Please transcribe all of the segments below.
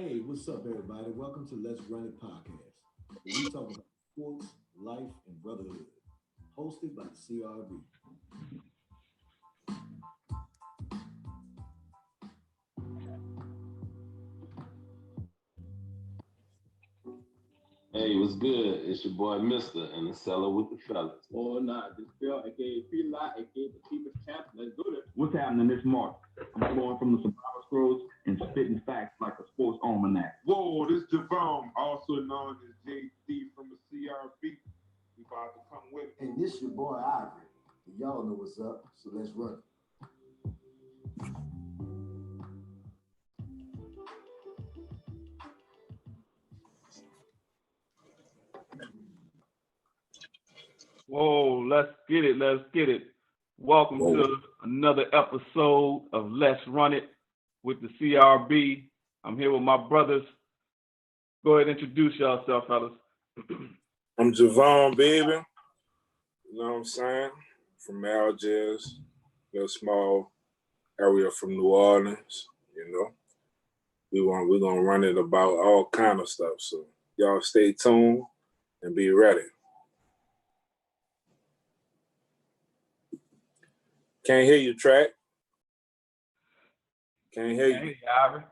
Hey, what's up, everybody? Welcome to Let's Run It podcast, where we talk about sports, life, and brotherhood. Hosted by the CRB. Hey, what's good? It's your boy Mister and the seller with the fellas. Or not. This Phil, aka P-Lot, aka the People's Champ. Let's do this. What's happening this March? I'm flowing from the survivor scrolls and spitting facts like a sports almanac. Whoa, this Javon, also known as JD from the CRB. We about to come with it. And this your boy Ivory. Y'all know what's up, so let's run it. Whoa, let's get it. Let's get it. Welcome to another episode of Let's Run It with the CRB. I'm here with my brothers. Go ahead and introduce yourself, fellas. I'm Javon, baby. You know what I'm saying? From Algiers, little small area from New Orleans, you know. We're gonna run it about all kind of stuff. So y'all stay tuned and be ready. Can't hear you, Track. Can't hear you. Hey, Ivory.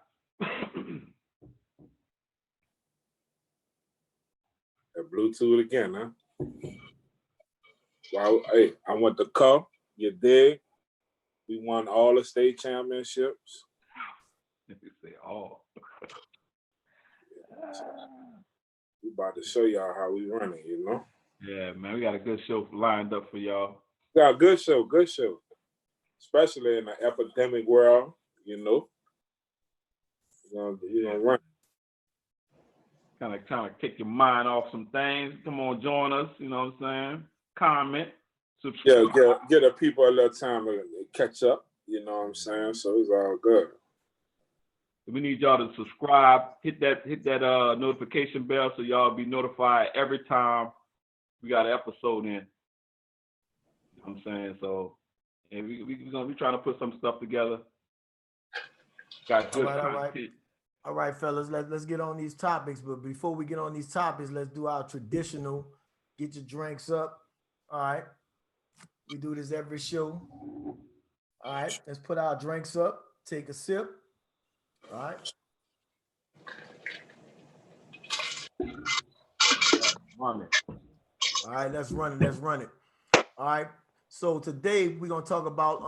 That Bluetooth again, huh? Well, hey, I went to cup. You dig? We won all the state championships. You say all. We about to show y'all how we run it, you know? Yeah, man, we got a good show lined up for y'all. Yeah, good show, good show. Especially in the epidemic world, you know. You're gonna run. Kind of take your mind off some things. Come on, join us. You know what I'm saying? Comment, Yeah, subscribe. get the people a little time to catch up, you know what I'm saying? So it's all good. We need y'all to subscribe, hit that notification bell so y'all be notified every time we got an episode in. You know what I'm saying? So and we're gonna be trying to put some stuff together. Got good content. All right, fellas, let's get on these topics. But before we get on these topics, let's do our traditional get your drinks up. All right. We do this every show. All right, let's put our drinks up, take a sip. All right. Run it. All right, let's run it. All right. So today we're gonna talk about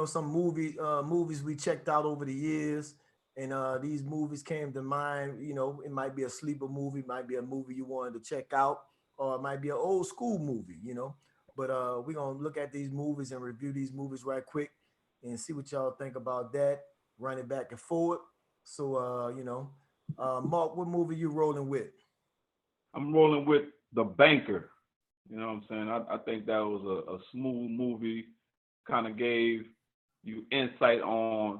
some movies we checked out over the years. And these movies came to mind. You know, it might be a sleeper movie, might be a movie you wanted to check out, or it might be an old school movie, you know. But we're going to look at these movies and review these movies right quick and see what y'all think about that, run it back and forward. So, Mark, what movie you rolling with? I'm rolling with The Banker. You know what I'm saying? I think that was a smooth movie, kind of gave you insight on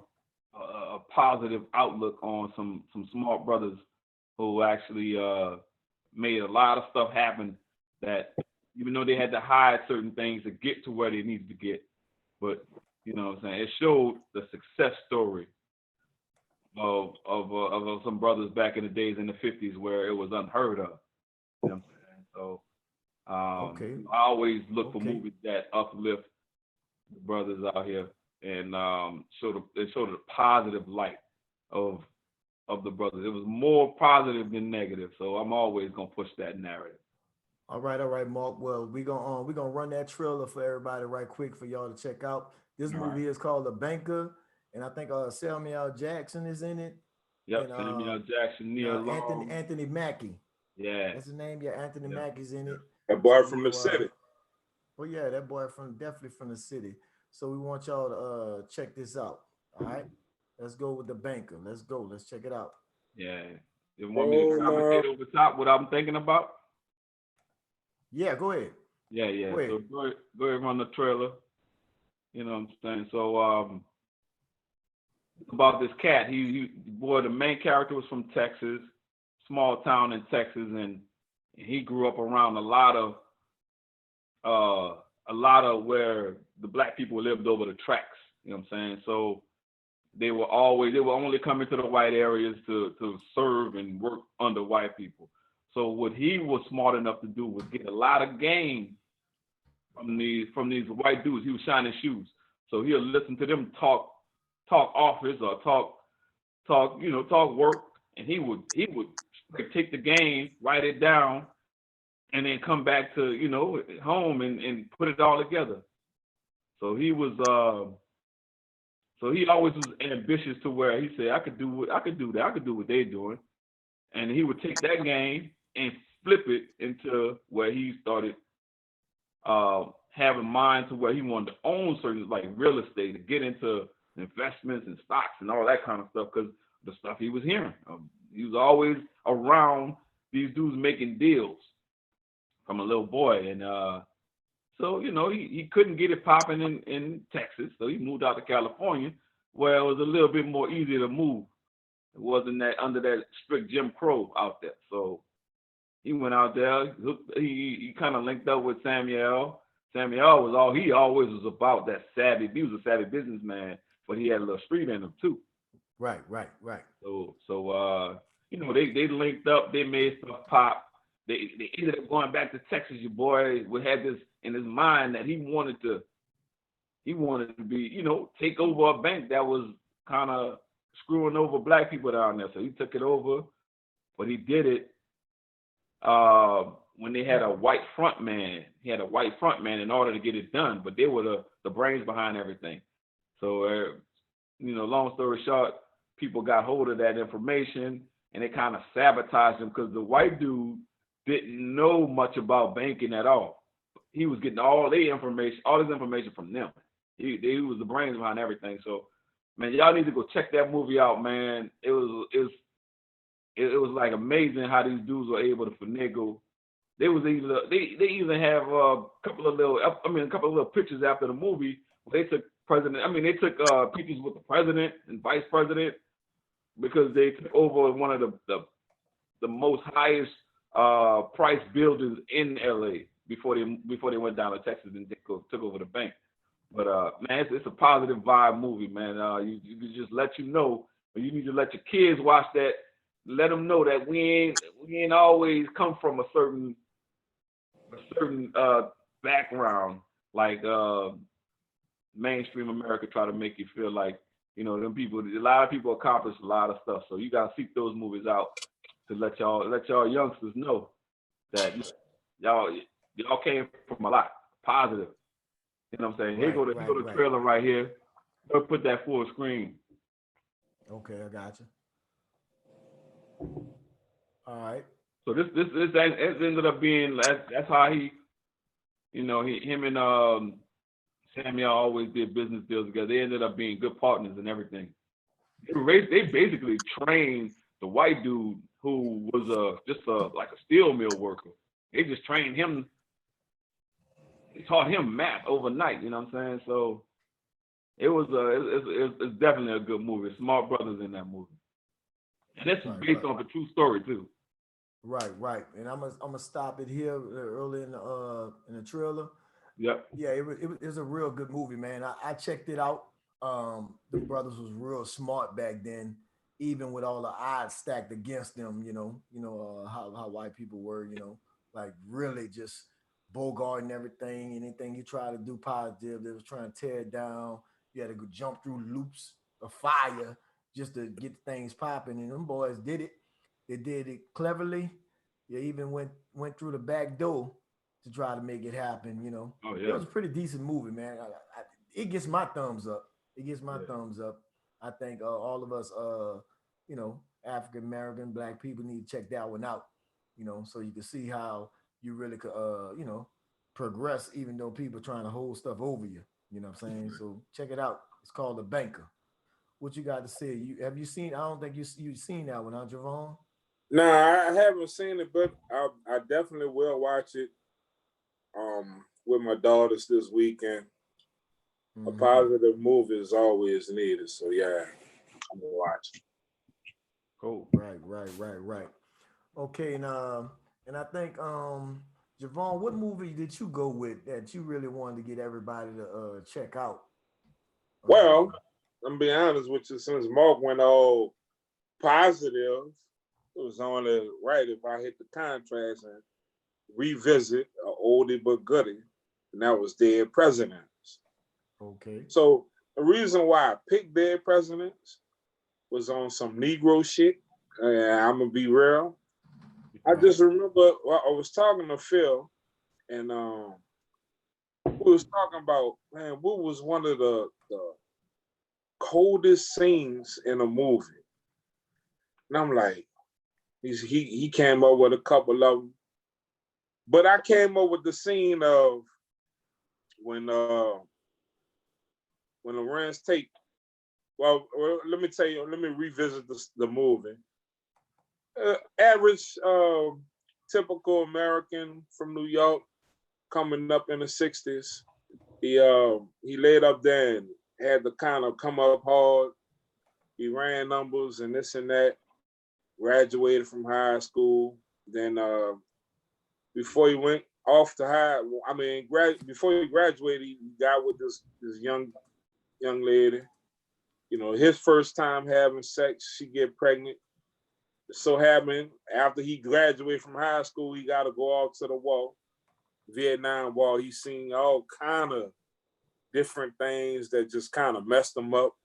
a positive outlook on some smart brothers who actually made a lot of stuff happen that even though they had to hide certain things to get to where they needed to get, but you know what I'm saying, it showed the success story of some brothers back in the days in the 50s where it was unheard of. You know what I'm saying? So I always look for movies that uplift the brothers out here and showed a positive light of the brothers. It was more positive than negative, so I'm always gonna push that narrative. All right, Mark. Well, we're gonna run that trailer for everybody right quick for y'all to check out. This movie is called The Banker, and I think Samuel Jackson is in it. Yep, and, Samuel Jackson, Neil Anthony Mackie. Yeah, that's his name. Yeah, Anthony Mackie's in it. That boy from the city. Well, yeah, that boy definitely from the city. So we want y'all to check this out. All right, let's go with The Banker. Let's go. Let's check it out. Yeah, you want me to commentate over top what I'm thinking about? Yeah, go ahead. Yeah. So go ahead, run the trailer. You know what I'm saying? So about this cat, the main character was from Texas, small town in Texas, and he grew up around a lot of where the black people lived over the tracks. You know what I'm saying? So they were only coming to the white areas to serve and work under white people. So what he was smart enough to do was get a lot of game from these white dudes. He was shining shoes. So he'll listen to them talk office or talk work, and he would take the game, write it down, and then come back to home and put it all together. So he was so he always was ambitious to where he said, I could do what they're doing. And he would take that game and flip it into where he started having mind to where he wanted to own certain like real estate and get into investments and stocks and all that kind of stuff because the stuff he was hearing. He was always around these dudes making deals from a little boy. And so, he couldn't get it popping in Texas. So he moved out to California where it was a little bit more easy to move. It wasn't that under that strict Jim Crow out there. So he went out there. He kind of linked up with Samuel. Samuel always was about that savvy. He was a savvy businessman, but he had a little street in him too. Right. So they linked up. They made stuff pop. They ended up going back to Texas. Your boy had this in his mind that he wanted to be, take over a bank that was kind of screwing over black people down there. So he took it over, but he did it when they had a white front man. He had a white front man in order to get it done, but they were the brains behind everything. So, long story short, people got hold of that information and they kind of sabotaged him because the white dude didn't know much about banking at all. He was getting all this information from them. He was the brains behind everything. So, man, y'all need to go check that movie out, man. It was like amazing how these dudes were able to finagle. They even have a couple of little pictures after the movie where they took pictures with the president and vice president because they took over one of the most highest price buildings in LA before they went down to Texas and took over the bank. But man, it's a positive vibe movie, man. You just let you need to let your kids watch that. Let them know that we ain't always come from a certain background like mainstream America try to make you feel like them people. A lot of people accomplish a lot of stuff, so you gotta seek those movies out to let y'all youngsters know that y'all came from a lot positive. You know what I'm saying? Here go the trailer right here. Go put that full screen. Okay, I got you. All right. So this ended up being that's how him and Samuel always did business deals together. They ended up being good partners and everything. They basically trained the white dude who was like a steel mill worker. They just trained him. They taught him math overnight. You know what I'm saying? So it's definitely a good movie. Smart brothers in that movie, and this is based off a true story too. Right. And I'm gonna stop it here early in the trailer. Yep. Yeah, it was a real good movie, man. I checked it out. The brothers was real smart back then, even with all the odds stacked against them. How white people were, like really just bogarting everything. Anything you try to do positive, they was trying to tear it down. You had to go jump through loops of fire just to get things popping. And them boys did it. They did it cleverly. They even went through the back door to try to make it happen. Oh yeah. It was a pretty decent movie, man. It gets my thumbs up. Thumbs up. I think all of us, African American, Black people need to check that one out. So you can see how you really could, progress, even though people are trying to hold stuff over you. You know what I'm saying? So check it out. It's called The Banker. What you got to say? Have you seen? I don't think you've seen that one, huh, Javon? No, I haven't seen it, but I definitely will watch it. With my daughters this weekend. Mm-hmm. A positive movie is always needed, so yeah, I'm gonna watch it. Cool. Right. Okay, and I think Javon, what movie did you go with that you really wanted to get everybody to check out? Well, I'm being honest with you, since Mark went all positive, it was only right if I hit the contrast and revisit an oldie but goodie, and that was Dead Presidents. Okay. So the reason why I picked Dead Presidents was on some Negro shit. I'm gonna be real. I just remember I was talking to Phil, and we was talking about, man, what was one of the coldest scenes in a movie? And I'm like, he came up with a couple of them, but I came up with the scene of when Lorenz Tate. Well, let me tell you. Let me revisit the movie. Average, typical American from New York, coming up in the '60s. He laid up there and had to kind of come up hard. He ran numbers and this and that. Graduated from high school. Then before he went off to before he graduated, he got with this young lady. You know, his first time having sex, she get pregnant. So happened after he graduated from high school, he got to go off to the war, Vietnam War. He seen all kind of different things that just kind of messed him up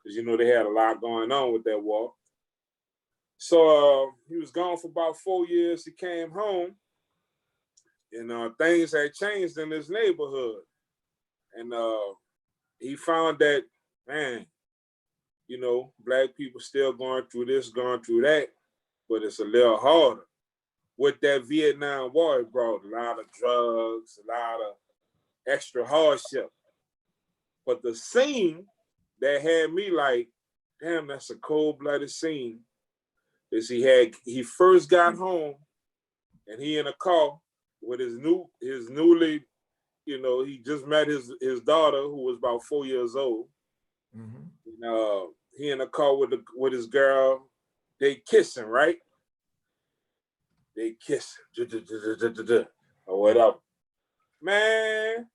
because you know they had a lot going on with that war. So he was gone for about 4 years. He came home, and things had changed in his neighborhood, and he found that, man, you know, black people still going through this, going through that, but it's a little harder. With that Vietnam War, it brought a lot of drugs, a lot of extra hardship. But the scene that had me like, damn, that's a cold-blooded scene, is he first got home and he in a car with his newly, you know, he just met his daughter who was about 4 years old. Mm-hmm. And, he in a car with his girl. They kissing, right? They kissing, or whatever. Man,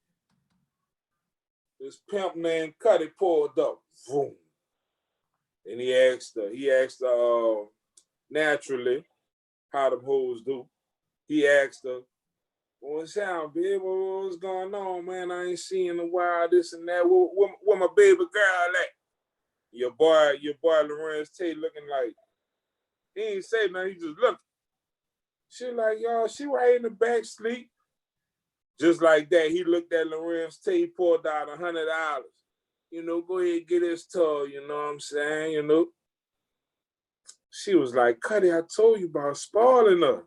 this pimp named Cuddy pulled up, boom. And he asked her naturally, how them hoes do. He asked her, what's up, babe? What's going on, man? I ain't seen in a while, this and that. Where my baby girl at? Your boy Lorenz Tate looking like, he ain't say nothing, he just looked. She like, y'all, she right in the back sleep. Just like that, he looked at Lorenz Tate, pulled out $100. You know, go ahead, get his toy, you know what I'm saying, you know? She was like, Cuddy, I told you about spoiling her.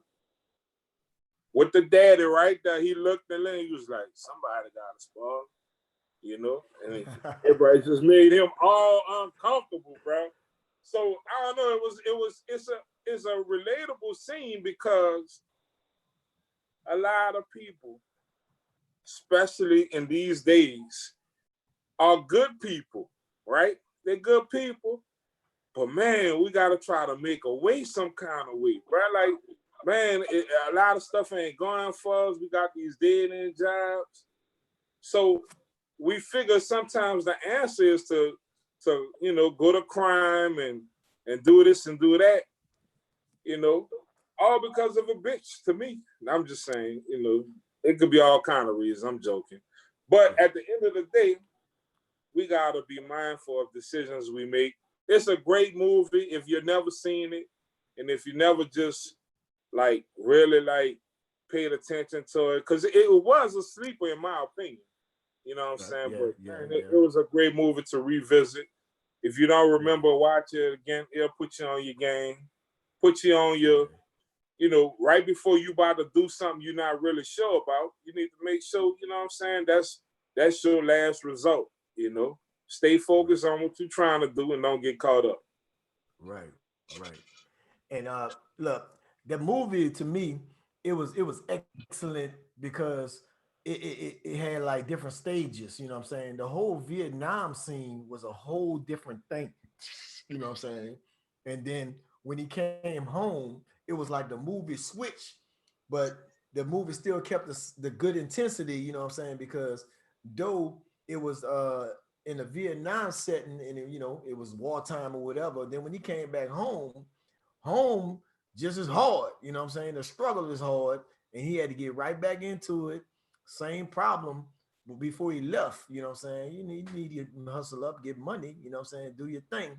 With the daddy right there, he looked and he was like, somebody got to spoil, you know? And everybody just made him all uncomfortable, bro. So I don't know, it's a relatable scene because a lot of people, especially in these days, are good people, right? They're good people, but man, we gotta try to make a way some kind of way, right? Like, man, a lot of stuff ain't going for us. We got these dead-end jobs. So we figure sometimes the answer is to you know, go to crime and do this and do that, you know, all because of a bitch to me. I'm just saying, you know, it could be all kind of reasons. I'm joking. But at the end of the day, we gotta be mindful of decisions we make. It's a great movie if you've never seen it, and if you never just like really like paid attention to it, because it was a sleeper in my opinion. You know what I'm saying? But man, it was a great movie to revisit. If you don't remember, watch it again. It'll put you on your game, put you on your, you know, right before you about to do something you're not really sure about. You need to make sure, you know what I'm saying, that's your last result. You know, stay focused on what you're trying to do and don't get caught up. Right. And look, the movie to me, it was excellent because it had like different stages, you know what I'm saying? The whole Vietnam scene was a whole different thing, you know what I'm saying? And then when he came home, it was like the movie switched, but the movie still kept the good intensity, you know what I'm saying? Because though it was in the Vietnam setting, and you know, it was wartime or whatever. Then when he came back home just as hard. You know what I'm saying? The struggle is hard, and he had to get right back into it. Same problem before he left. You know what I'm saying? You need to hustle up, get money. You know what I'm saying? Do your thing.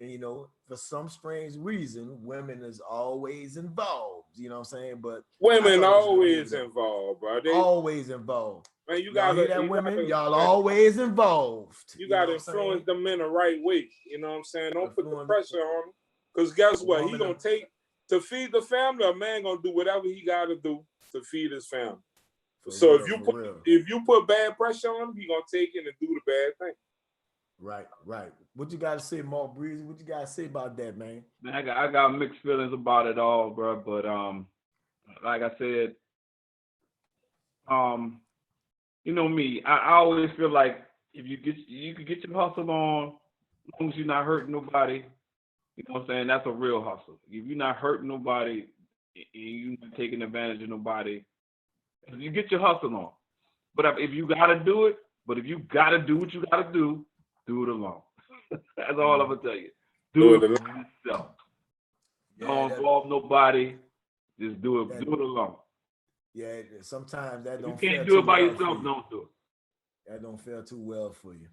And you know, for some strange reason, women is always involved. You know what I'm saying? But I Women thought it was a good movie, always though. involved, bro. Always involved. Man, you Y'all hear gotta, that, you women? gotta, Y'all man, always involved. you You know gotta what I'm saying? influence the men the right way. You know what I'm saying? Don't put the Influence pressure on them. Cause guess the what? He woman. gonna take to feed the family. A man gonna do whatever he gotta do to feed his family. For So real, for real. if you put bad pressure on him, he gonna take it and do the bad thing. Right, right. What you got to say, Mark Breezy? What you got to say about that, man? Man, I got mixed feelings about it all, bro. But like I said, you know me, I always feel like if you can get your hustle on, as long as you're not hurting nobody, you know what I'm saying? That's a real hustle. If you're not hurting nobody and you're not taking advantage of nobody, you get your hustle on. But if you gotta do it, if you gotta do what you gotta do it alone. That's all I'm gonna tell you. Do it for yourself. Don't involve nobody. Just do it. Do it alone. Yeah, sometimes that If don't. you can't fare do it too by well yourself, for you. don't do it. That don't fare too well for you.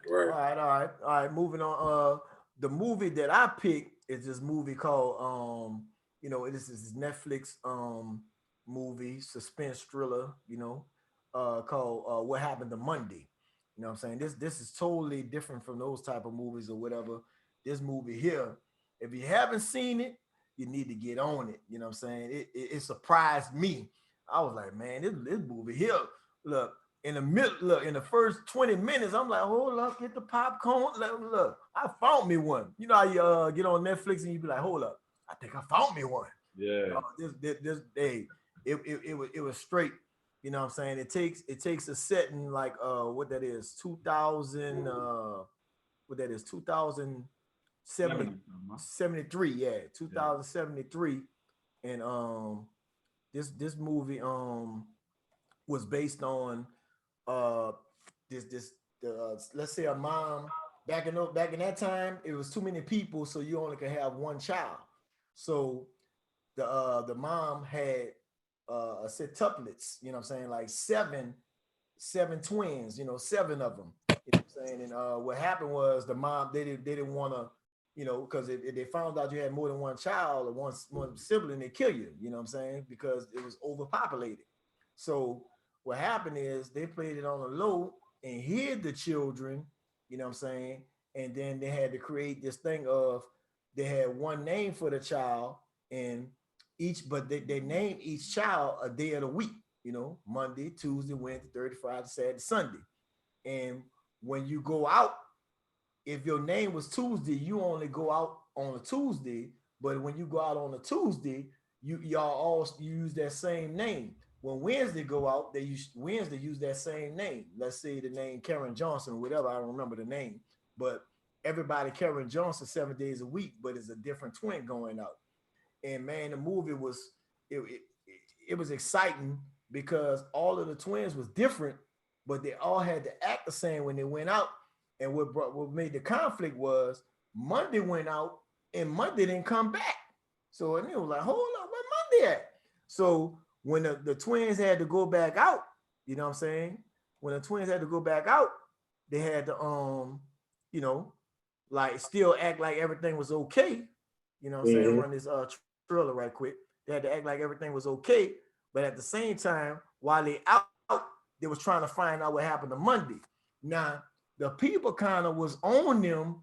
Right. All right. Moving on. The movie that I picked is this movie called you know, this is Netflix movie, suspense thriller, you know, called What Happened to Monday. You know what I'm saying? This is totally different from those type of movies or whatever. This movie here, if you haven't seen it, you need to get on it. You know what I'm saying? It surprised me. I was like, man, this movie here, look, in the first 20 minutes, I'm like, hold up, get the popcorn. Look, I found me one. You know how you get on Netflix and you be like, hold up, I think I found me one. Yeah. This day, it was straight. You know what I'm saying? It takes a setting like what that is, 2000 what that is, 2073, yeah, 2073. And this movie was based on uh this let's say a mom back in that time, it was too many people, so you only could have one child. So the mom had septuplets, you know what I'm saying, like seven twins, you know, seven of them. You know what I'm saying? And what happened was the mom, they didn't want to, you know, because if they found out you had more than one child or one sibling, they kill you, you know what I'm saying? Because it was overpopulated. So what happened is they played it on the low and hid the children, you know what I'm saying? And then they had to create this thing of they had one name for the child, and but they named each child a day of the week, you know, Monday, Tuesday, Wednesday, Thursday, Friday, Saturday, Sunday. And when you go out, if your name was Tuesday, you only go out on a Tuesday. But when you go out on a Tuesday, y'all all use that same name. When Wednesday go out, Wednesday use that same name. Let's say the name Karen Johnson, whatever, I don't remember the name, but everybody Karen Johnson 7 days a week, but it's a different twin going out. And man, the movie was it was exciting because all of the twins was different, but they all had to act the same when they went out. And what made the conflict was Monday went out and Monday didn't come back. So and it was like, hold up, where Monday at? So when the twins had to go back out, you know what I'm saying? When the twins had to go back out, they had to you know, like still act like everything was okay. You know what I'm saying? Run this trailer right quick. They had to act like everything was okay, but at the same time, while they out, they was trying to find out what happened to Monday. Now, the people kind of was on them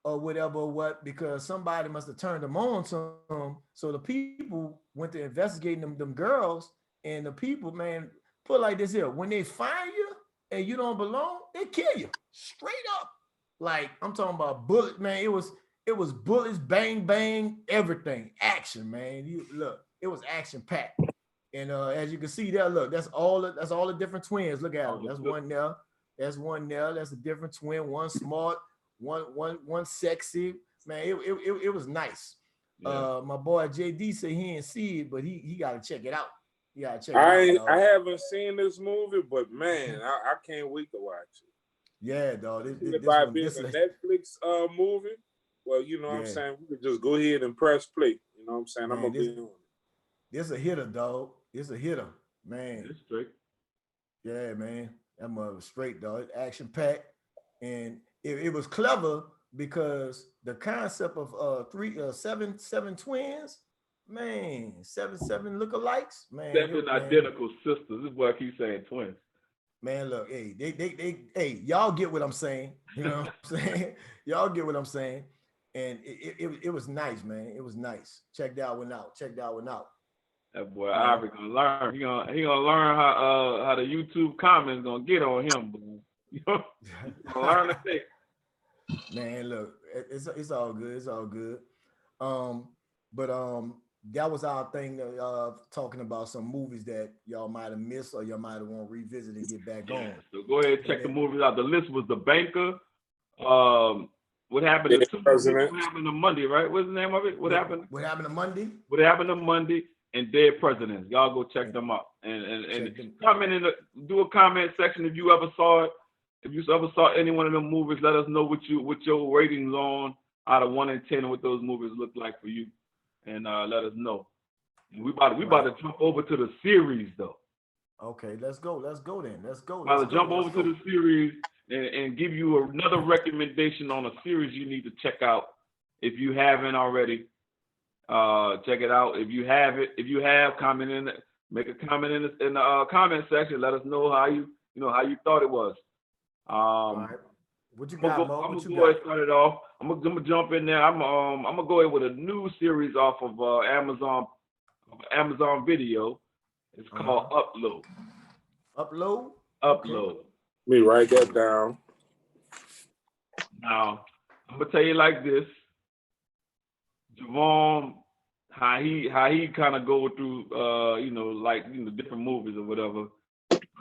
or whatever, because somebody must have turned them on to them. So the people went to investigating them girls, and the people, man, put it like this here: when they find you and you don't belong, they kill you straight up. Like I'm talking about bullets, man. It was bullets, bang, bang, everything, action, man. You look, it was action packed. And as you can see there, look, that's all the different twins. Look at them. That's one there. That's one there. That's a different twin. One smart, one sexy. Man, it was nice. Yeah. My boy JD said he didn't see it, but he got to check it out. You gotta check it out. I haven't seen this movie, but man, I can't wait to watch it. Yeah, dog. This By one, being this a is Netflix movie, well, you know what I'm yeah, saying? We could just go ahead and press play. You know what I'm saying? I'm man. gonna be on it. This a hitter, dog. This a hitter, man. It's straight. Yeah, man. That mother was straight, dog. Action packed, and it was clever because the concept of seven twins, man, seven lookalikes, man. Seven Man, identical sisters. This boy keeps saying twins. man, look, hey, hey, y'all get what I'm saying. You know what I'm saying? Y'all get what I'm saying. And it was nice, man. It was nice. Check that one out. Check that one out. That boy Ivory gonna learn. He gonna learn how the YouTube comments gonna get on him. You know, gonna learn to think. Man, look, it's all good. It's all good. But that was our thing. Talking about some movies that y'all might have missed or y'all might have want to revisit and get back on. So go ahead and check the movies out. The list was The Banker. What happened Dead to President. What happened to Monday? Right? What's the name of it? What happened? What happened to Monday? What happened to Monday? And Dead Presidents. Y'all go check them out and comment do a comment section if you ever saw it. If you ever saw any one of them movies, let us know what your ratings on out of 1 and 10 and what those movies look like for you, and let us know. And we about to jump over to the series though. Okay, let's go. Let's go then. Let's go. About to jump over to the series and give you another recommendation on a series you need to check out if you haven't already. Check it out. If you have, comment in, make a comment in the comment section. Let us know how you thought it was. All right. What you got, Mo? I'm gonna go ahead and start it off. I'm gonna jump in there. I'm gonna go ahead with a new series off of Amazon Video. It's called Upload. Upload. Upload. Let me write that down. Now I'm gonna tell you like this. Javon, how he kind of go through different movies or whatever,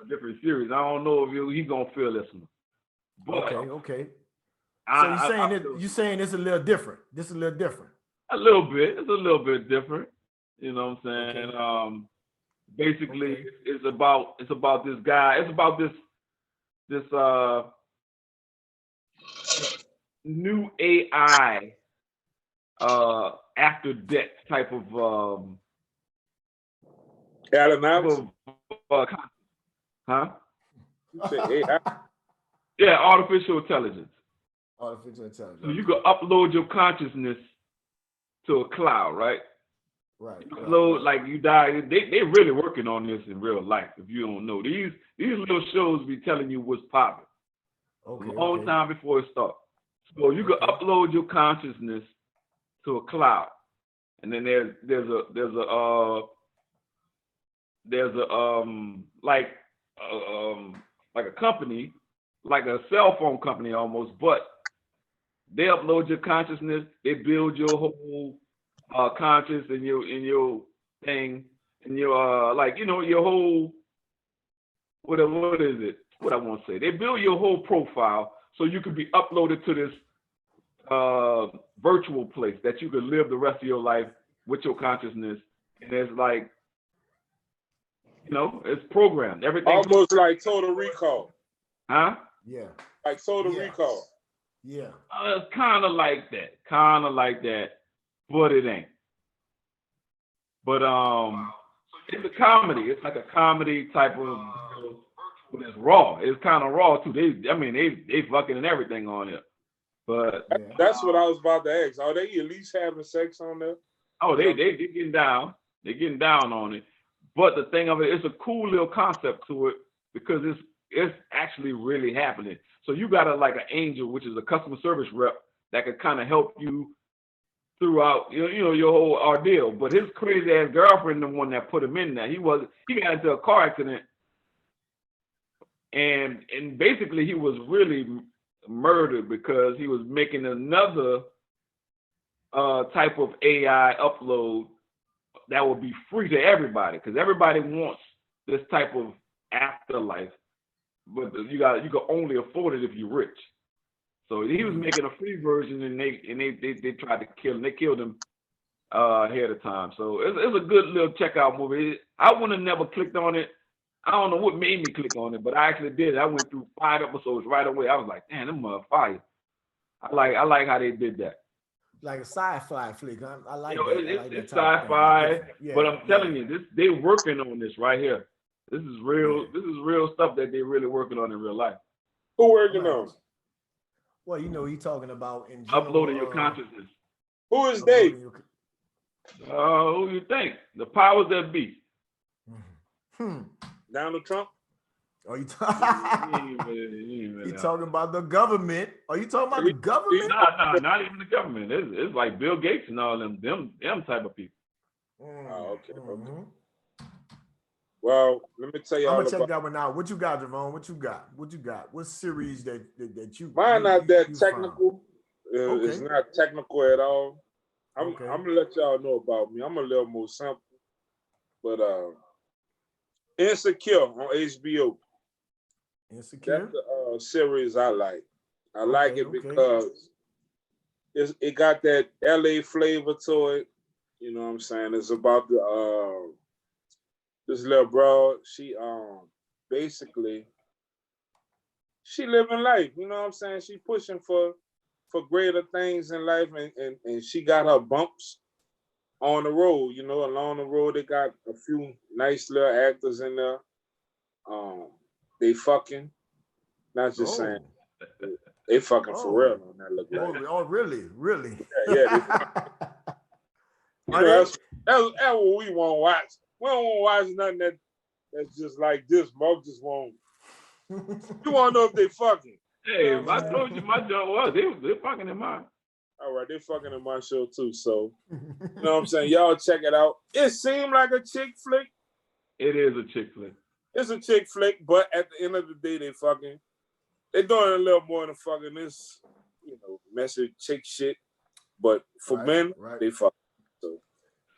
different series. I don't know if he's gonna feel this one. But, okay. So you're saying it's a little different. This is a little different. A little bit. It's a little bit different. You know what I'm saying? Okay. Basically, it's about this guy. It's about this new AI after death type of Adam Alex? Huh? You said AI? Yeah, artificial intelligence. Artificial intelligence. So you can upload your consciousness to a cloud, right? Right. You upload like you die. They really working on this in real life. If you don't know, these little shows be telling you what's popping. Okay. A long time before it starts. So you can upload your consciousness to a cloud, and then there's a company, like a cell phone company almost, but they upload your consciousness, they build your whole conscious and your thing and your your whole what is it? What I want to say? They build your whole profile so you could be uploaded to this virtual place that you could live the rest of your life with your consciousness, and it's like, it's programmed. Everything Almost like Total Recall. Huh? Yeah. Like Total Recall. Yeah. It's kind of like that, but it ain't. But it's a comedy. It's like a comedy type of, but it's raw. It's kind of raw too. They fucking and everything on it. But that's what I was about to ask. Are they at least having sex on there? Oh, they getting down. They're getting down on it. But the thing of it, it's a cool little concept to it because it's actually really happening. So you got like an angel, which is a customer service rep that could kind of help you throughout your whole ordeal. But his crazy ass girlfriend, the one that put him in there, he got into a car accident, and basically he was really murdered because he was making another type of AI upload that would be free to everybody, because everybody wants this type of afterlife, but you can only afford it if you're rich. So he was making a free version, and they tried to kill him. They killed him ahead of time. So it's a good little checkout movie. I would have never clicked on it I don't know what made me click on it, but I actually did. I went through 5 episodes right away. I was like, damn, them mother fire. I like how they did that. Like a sci-fi flick. I like You know, that. I like it's that type of thing. It's sci-fi, different. Yeah, but I'm telling yeah. you, they working on this right here. This is real. Yeah. This is real stuff that they really working on in real life. Who working Right. on? Well, you know, he talking about in general. Uploading your consciousness. Who is they? Who you think? The powers that be. Donald Trump? Are you You talking about the government? Are you talking about the government? Nah, not even the government. It's like Bill Gates and all them type of people. Oh, okay. Well, let me tell you. I'm gonna check that one out. What you got, Javon? What you got? What series that you? Mine not that technical. Okay. It's not technical at all. I'm gonna let y'all know about me. I'm a little more simple, but Insecure on HBO. Insecure. That's the series I like. I like it because it got that LA flavor to it. You know what I'm saying? It's about the this little broad. She basically she living life. You know what I'm saying? She pushing for greater things in life, and she got her bumps on the road. You know, along the road they got a few nice little actors in there. They fucking. Not just saying. They fucking for real on that look like. Oh, really? Really? Yeah. That's what we want to watch. We don't want to watch nothing that's just like this. Mo just won't. You want to know if they fucking. Hey, I told you my job was they fucking in mine. All right, they fucking in my show too. So, you know what I'm saying? Y'all check it out. It seemed like a chick flick. It is a chick flick. It's a chick flick, but at the end of the day, they fucking. They're doing a little more than fucking this, you know, messy chick shit. But for men, they fucking. So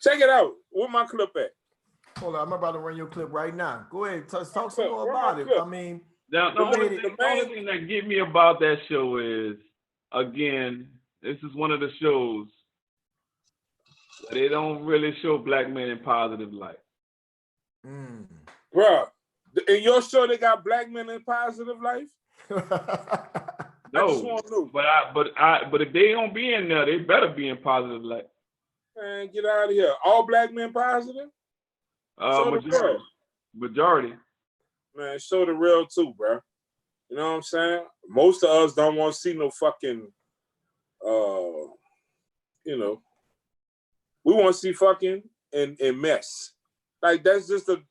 check it out. Where my clip at? Hold on, I'm about to run your clip right now. Go ahead, talk some more about it. I mean, the only thing that get me about that show is, again, this is one of the shows where they don't really show black men in positive light. Bruh, in your show they got black men in positive life? No, but if they don't be in there, they better be in positive light. Man, get out of here. All black men positive? Majority. Man, show the real too, bro. You know what I'm saying? Most of us don't want to see no fucking, you know, we want to see fucking and mess. Like that's just the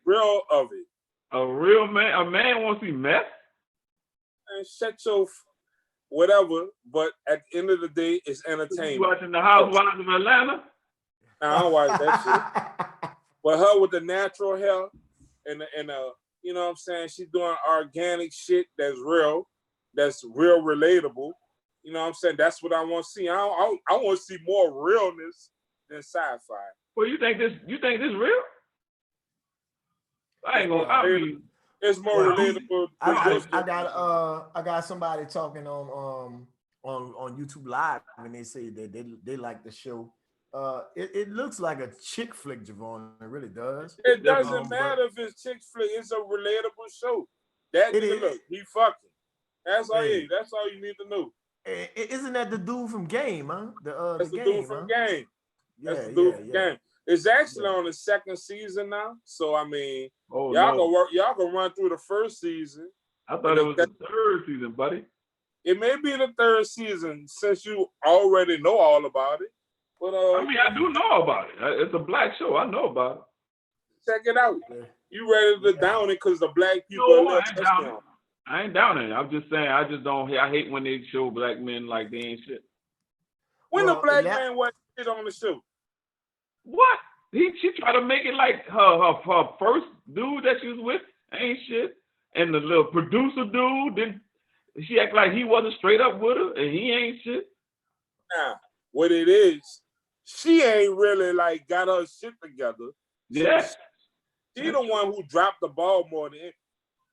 real of it. A man wants to see mess? And shut your whatever, but at the end of the day, it's entertainment. You watching the Housewives of Atlanta? Nah, I don't watch that shit. But her with the natural hair and you know what I'm saying? She's doing organic shit that's real relatable. You know what I'm saying? That's what I want to see. I want to see more realness than sci-fi. Well, you think this real? I ain't gonna. It's more relatable. I got somebody talking on YouTube Live and they say that they like the show. It looks like a chick flick, Javon. It really does. It doesn't matter if it's chick flick. It's a relatable show. That nigga, look, he fucking. That's all. That's all you need to know. Isn't that the dude from Game, huh? That's the dude from Game. That's the dude from Game. It's actually on the second season now. So I mean, y'all can run through the first season. I thought it was the third season, buddy. It may be the third season since you already know all about it. But I mean, I do know about it. It's a black show. I know about it. Check it out. You ready to down it because the black people are down. I ain't down it. I'm just saying. I hate when they show black men like they ain't shit. When the black man was shit on the show. What? She tried to make it like her first dude that she was with ain't shit, and the little producer dude then she act like he wasn't straight up with her and he ain't shit. Nah, what it is, she ain't really like got her shit together. Yeah, she the one who dropped the ball more than it.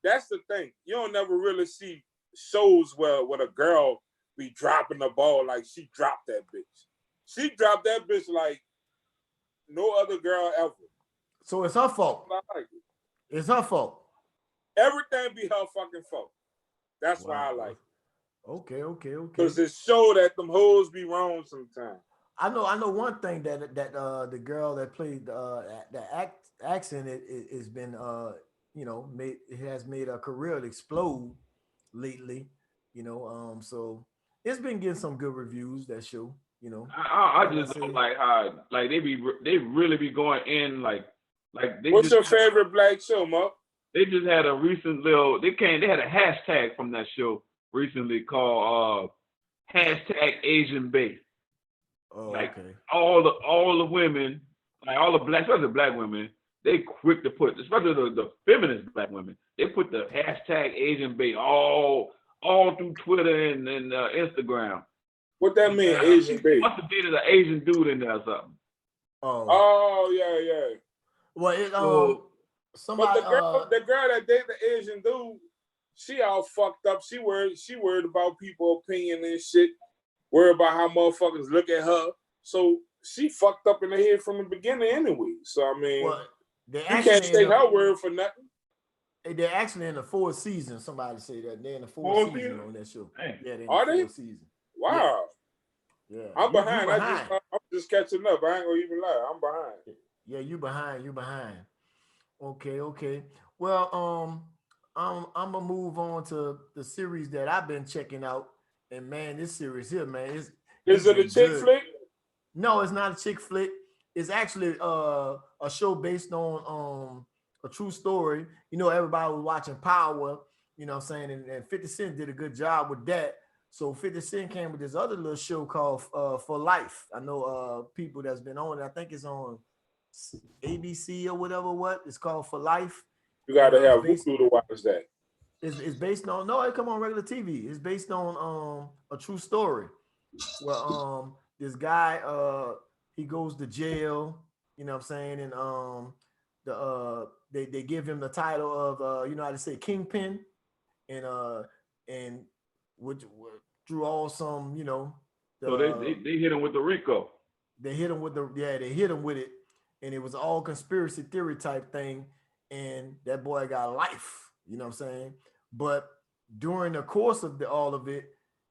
That's the thing. You don't never really see shows where a girl be dropping the ball like she dropped that bitch. She dropped that bitch like no other girl ever. So it's her fault. I like it. It's her fault. Everything be her fucking fault. That's why I Wow. like it. Okay. Because it show that them hoes be wrong sometimes. I know one thing that the girl that played the accent it has been made, it has made her career explode lately. So it's been getting some good reviews, that show. I Like just say, don't like how like they really be going in like they What's just your favorite black show, Mo? they just had a recent little they had a hashtag from that show recently called hashtag Asian Bait. oh, Like okay. all the women, like all the black, especially black women, they quick to put, especially the feminist black women, they put the hashtag Asian Bait all through Twitter and Instagram. What that mean, Asian bait? Must have dated an Asian dude in there or something. Oh yeah. Well, it But somebody the girl that dated the Asian dude, she all fucked up. She worried about people's opinion and shit. Worried about how motherfuckers look at her. So she fucked up in the head from the beginning anyway. So I mean, they you can't take her word for nothing. They're actually in the fourth season. Somebody say that they're in the Fourth fourth season season? on that show. Dang. Yeah, they're in Are the they? fourth season. Wow. Yeah. I'm You behind. I'm just catching up. I ain't gonna even lie. I'm behind. Yeah, you behind. Okay. Well, I'm gonna move on to the series that I've been checking out. And man, this series here, man, Is it a chick good. flick? No, it's not a chick flick. It's actually a show based on a true story. Everybody was watching Power, you know what I'm saying? And 50 Cent did a good job with that. So 50 Cent came with this other little show called For Life. I know people that's been on it. I think it's on ABC or whatever. It's called For Life. You gotta have Hulu to watch that. It's based on, no, it come on regular TV. It's based on a true story. Well, this guy he goes to jail, you know what I'm saying, and they give him the title of how to say kingpin, and which drew all some, So they hit him with the Rico. They hit him with it, and it was all conspiracy theory type thing, and that boy got life, you know what I'm saying? But during the course of all of it,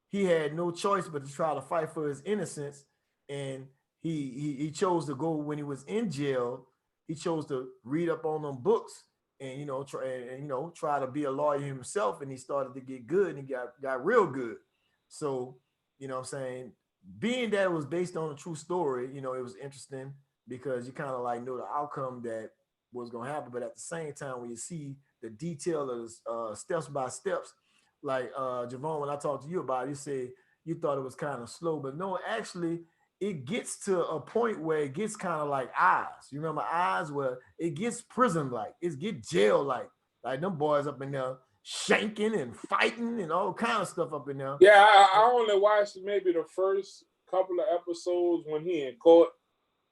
he had no choice but to try to fight for his innocence, and he chose to go when he was in jail. He chose to read up on them books and try to be a lawyer himself, and he started to get good, and he got real good. So you know what I'm saying, being that it was based on a true story, it was interesting because you kind of like know the outcome that was going to happen, but at the same time, when you see the detail of steps by steps, like Javon, when I talked to you about it, you said you thought it was kind of slow, but no, actually it gets to a point where it gets kind of like Eyes. You remember Eyes, where it gets prison like, it gets jail like them boys up in there shanking and fighting and all kind of stuff up in there. Yeah, I only watched maybe the first couple of episodes when he in court,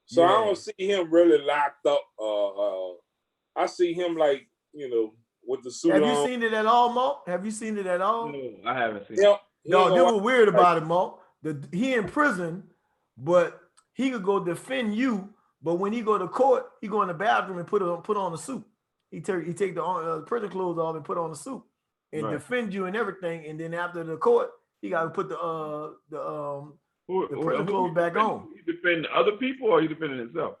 so I don't see him really locked up. I see him like with the suit on. Have you seen it at all, Mo? Have you seen it at all? No, I haven't seen it. No, they were weird about it, Mo. He in prison, but he could go defend you. But when he go to court, he go in the bathroom and put on a suit. He take the prison clothes off and put on a suit and defend you and everything. And then after the court, he got to put the prison clothes back on. He defending other people, or he defending himself?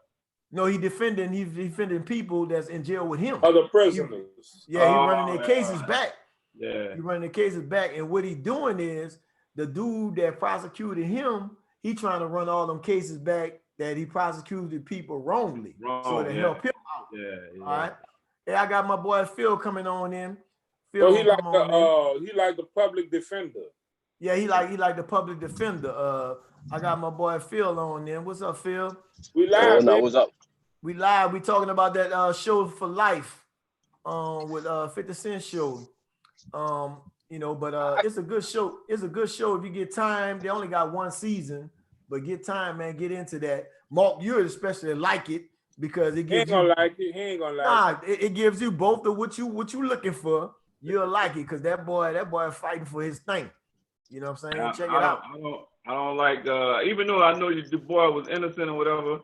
No, he's defending people that's in jail with him. Other prisoners. He running their cases back. Yeah. He running the cases back. And what he doing is the dude that prosecuted him, he trying to run all them cases back that he prosecuted people wrongly. So to help him out. Yeah. All right. Hey, I got my boy Phil coming on in. Phil, he like the public defender. Yeah, he like the public defender. I got my boy Phil on in. What's up, Phil? We live. What's up? We live. We talking about that show For Life, with 50 Cent show. But it's a good show. It's a good show if you get time. They only got one season, but get time, man. Get into that. Mark, you especially like it because it gives He ain't gonna like it. It gives you both of what you looking for. You'll like it because that boy fighting for his thing. You know what I'm saying? Check it out. I don't like even though I know the boy was innocent or whatever,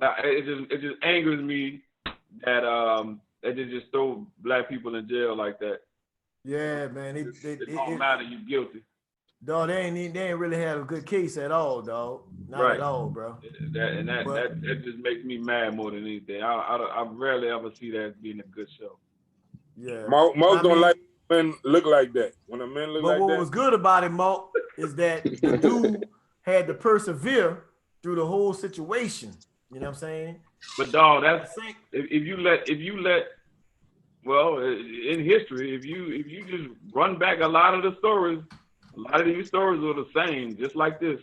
it just angers me that they just throw black people in jail like that. Yeah, man. It don't matter. You guilty. Dog, they ain't really had a good case at all, dog. Not Right. at all, bro. That just makes me mad more than anything. I rarely ever see that as being a good show. Yeah. Most don't like men look like that. When a man look like that. But what was good about it, Mark, is that the dude had to persevere through the whole situation. You know what I'm saying? But dog, that's if you let well, in history, if you just run back a lot of the stories, a lot of these stories are the same, just like this.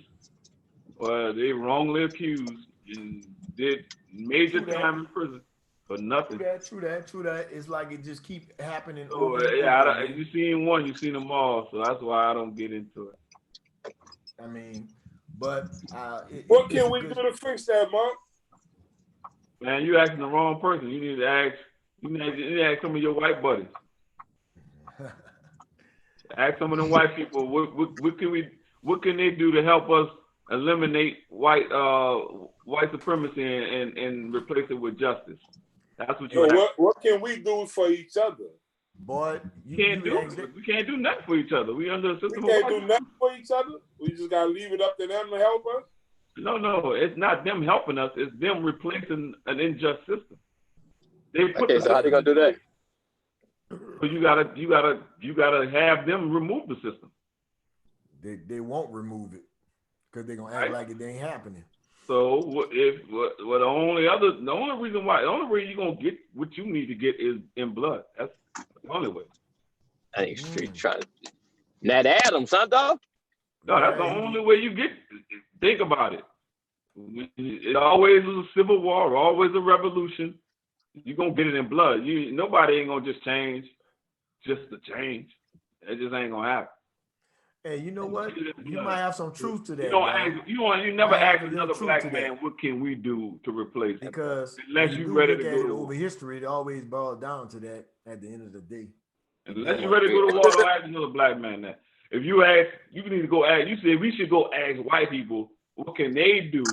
They wrongly accused and did major time in prison for nothing. True that. It's like it just keep happening So, over. You seen one, you seen them all. So that's why I don't get into it. I mean, but what can we do to fix that, Mark? Man, you asking the wrong person. You need to ask. You need to ask some of your white buddies. Ask some of them white people. What can they do to help us eliminate white supremacy and replace it with justice? That's what you. What can we do for each other? Boy, we can't do nothing for each other. We under a system. We can't do nothing for each other. We just gotta leave it up to them to help us. No, it's not them helping us. It's them replacing an unjust system. So how they gonna do that? So you gotta have them remove the system. They won't remove it because they're gonna act like it ain't happening. So the only way you're gonna get what you need to get is in blood. That's the only way. I think street trying. Nat Adams, huh, dog? No, that's the only way you get. Think about it. It always was a civil war, always a revolution. You're gonna get it in blood. Nobody ain't gonna just change just to change. It just ain't gonna happen. Hey, you know what? You might have some truth to that. You never ask another black man, what can we do to replace it? Because unless you're ready to go to over history, it always boils down to that at the end of the day. Unless you're ready to go to war, don't ask another black man that. If you ask, you need to go ask. You said we should go ask white people, what can they do?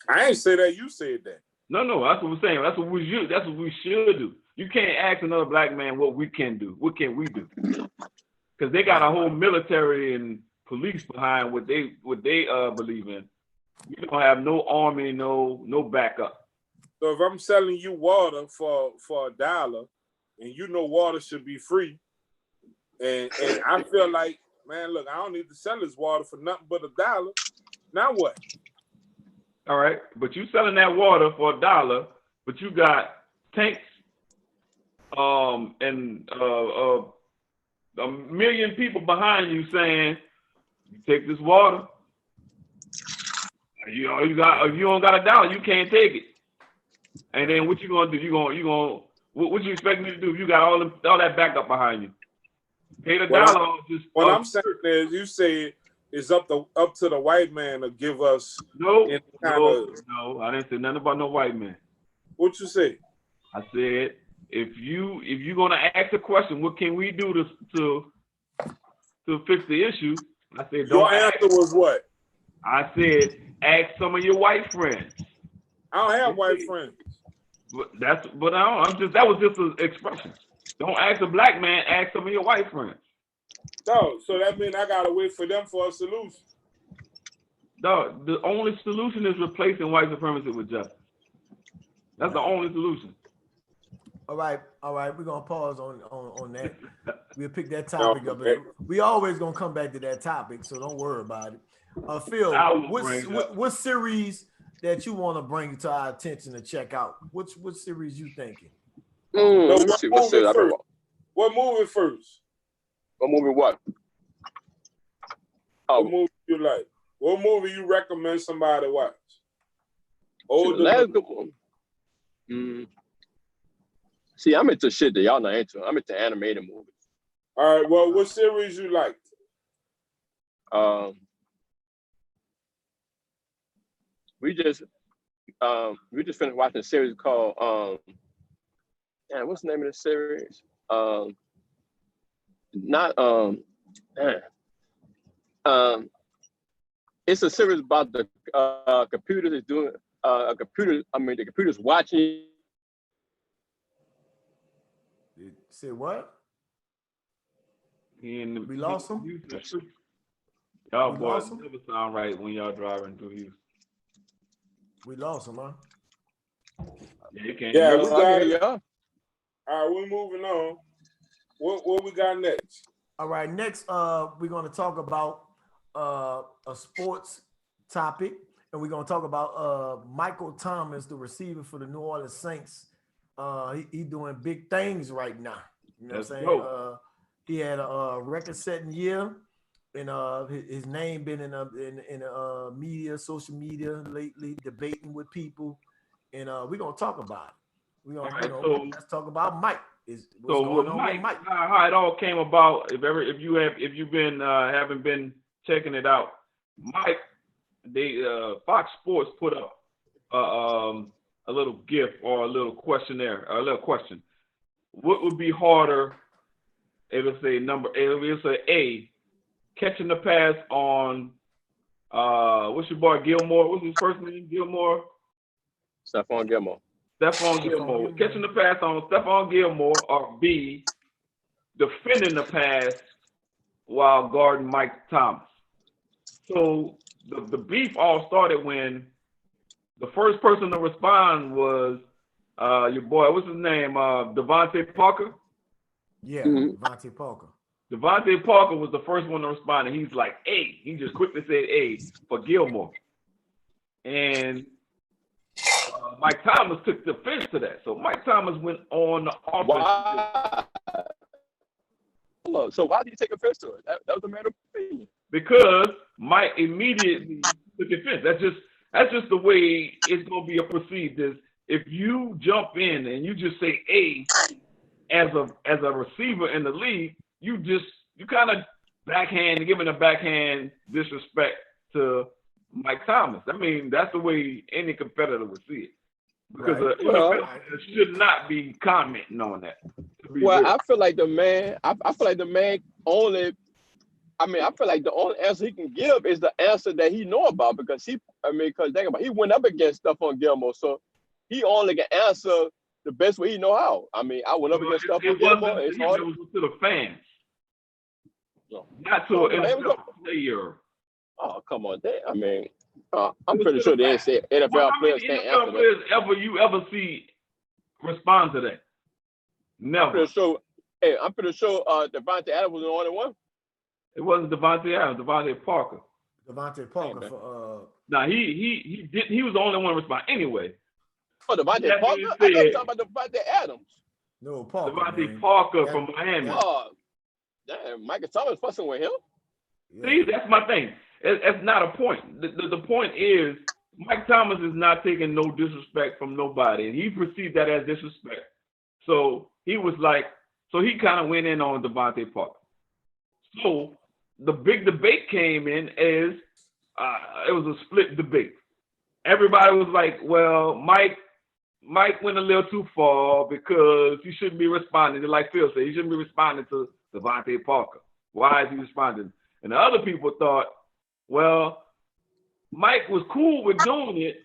I ain't say that. You said that. No, that's what we're saying. That's what we should do. You can't ask another black man what we can do. What can we do? Because they got a whole military and police behind what they believe in. You don't have no army, no backup. So if I'm selling you water for $1, and you know water should be free, and I feel like, man, look, I don't need to sell this water for nothing but $1. Now what? All right, but you selling that water for $1, but you got tanks, and a million people behind you saying, "You take this water. You don't got $1, you can't take it." And then what you gonna do? What you expect me to do? You got all that backup behind you. Pay the $1. What I'm saying is, you say it's up to the white man to give us. No, I didn't say nothing about no white man. What you say? I said if you're gonna ask a question, what can we do to fix the issue? I said your answer was what? I said ask some of your white friends. I don't have white friends. That was just an expression. Don't ask a black man, ask some of your white friends. No, so that means I gotta wait for them for a solution. No, the only solution is replacing white supremacy with justice. That's the only solution. All right. We're gonna pause on that. We'll pick that topic up. We always gonna come back to that topic, so don't worry about it. Phil, what series that you want to bring to our attention to check out? What series you thinking? Let's see. What movie first? What movie? What? What movie you like? What movie you recommend somebody watch? See, I'm into shit that y'all not into. I'm into animated movies. All right. Well, what series you like? We just finished watching a series called what's the name of the series? It's a series about the computer that's doing the computer's watching Say what? We lost him? Y'all We boys lost him? never sound right when y'all driving through Houston. We lost him, huh? Yeah, you can't. Yeah, hear we us. got it. Yeah. All right, we're moving on. What we got next? All right, next we're gonna talk about a sports topic, and we're gonna talk about Micheal Thomas, the receiver for the New Orleans Saints. He doing big things right now. You know Let's what I'm go. saying? He had a record-setting year, and his name been in media, social media lately, debating with people, and we're gonna talk about it. We're gonna, All right, so let's talk about Mike. What's so going with on with Mike? how it all came about. If you've been haven't been checking it out, Mike, Fox Sports put up a little gift or a little questionnaire, a little question. What would be harder? It'll say A, catching the pass on what's your boy Gilmore? What's his first name? Gilmore. Stephon Gilmore. Stephon Gilmore. Catching the pass on Stephon Gilmore, or B, defending the pass while guarding Mike Thomas. So the beef all started when the first person to respond was your boy, what's his name? Devontae Parker. Yeah, Mhm. Devontae Parker. Devontae Parker was the first one to respond, and he's like, A. He just quickly said A for Gilmore. And Mike Thomas took offense to that. So Mike Thomas went on the offense. Why? So why did you take offense to it? That was a matter of opinion. Because Mike immediately took offense. That's just the way it's gonna be perceived. Is if you jump in and you just say A as a receiver in the league, you kind of giving a backhand disrespect to Mike Thomas. I mean, that's the way any competitor would see it. Because Right. NFL should not be commenting on that. Well, I feel like the man. I feel like the man only. I mean, I feel like the only answer he can give is the answer that he know about because because think about it, he went up against Stephon Gilmore, so he only can answer the best way he know how. I mean, I went up against Stephon Gilmore. It's hard. It was to the fans, No. not to an NFL player. Oh, come on, I mean, I'm pretty sure they ain't say NFL players can't NFL answer players that. you ever see respond to that? Never. I'm pretty sure Devontae Adams was the only one. It wasn't Devontae Adams, Devontae Parker. Devontae Parker for Now he was the only one to respond anyway. Oh, Devontae Parker? I thought you were talking about Devontae Adams. No, Parker. Devontae Parker from Miami. Oh, damn, Michael Thomas fussing with him. Yeah. See, that's my thing. It's not a point. The point is Mike Thomas is not taking no disrespect from nobody, and he perceived that as disrespect. So he was like, he kind of went in on Devontae Parker. So the big debate came in as it was a split debate. Everybody was like, well, Mike went a little too far because he shouldn't be responding. Like Phil said, he shouldn't be responding to Devontae Parker. Why is he responding? And the other people thought, well, Mike was cool with doing it,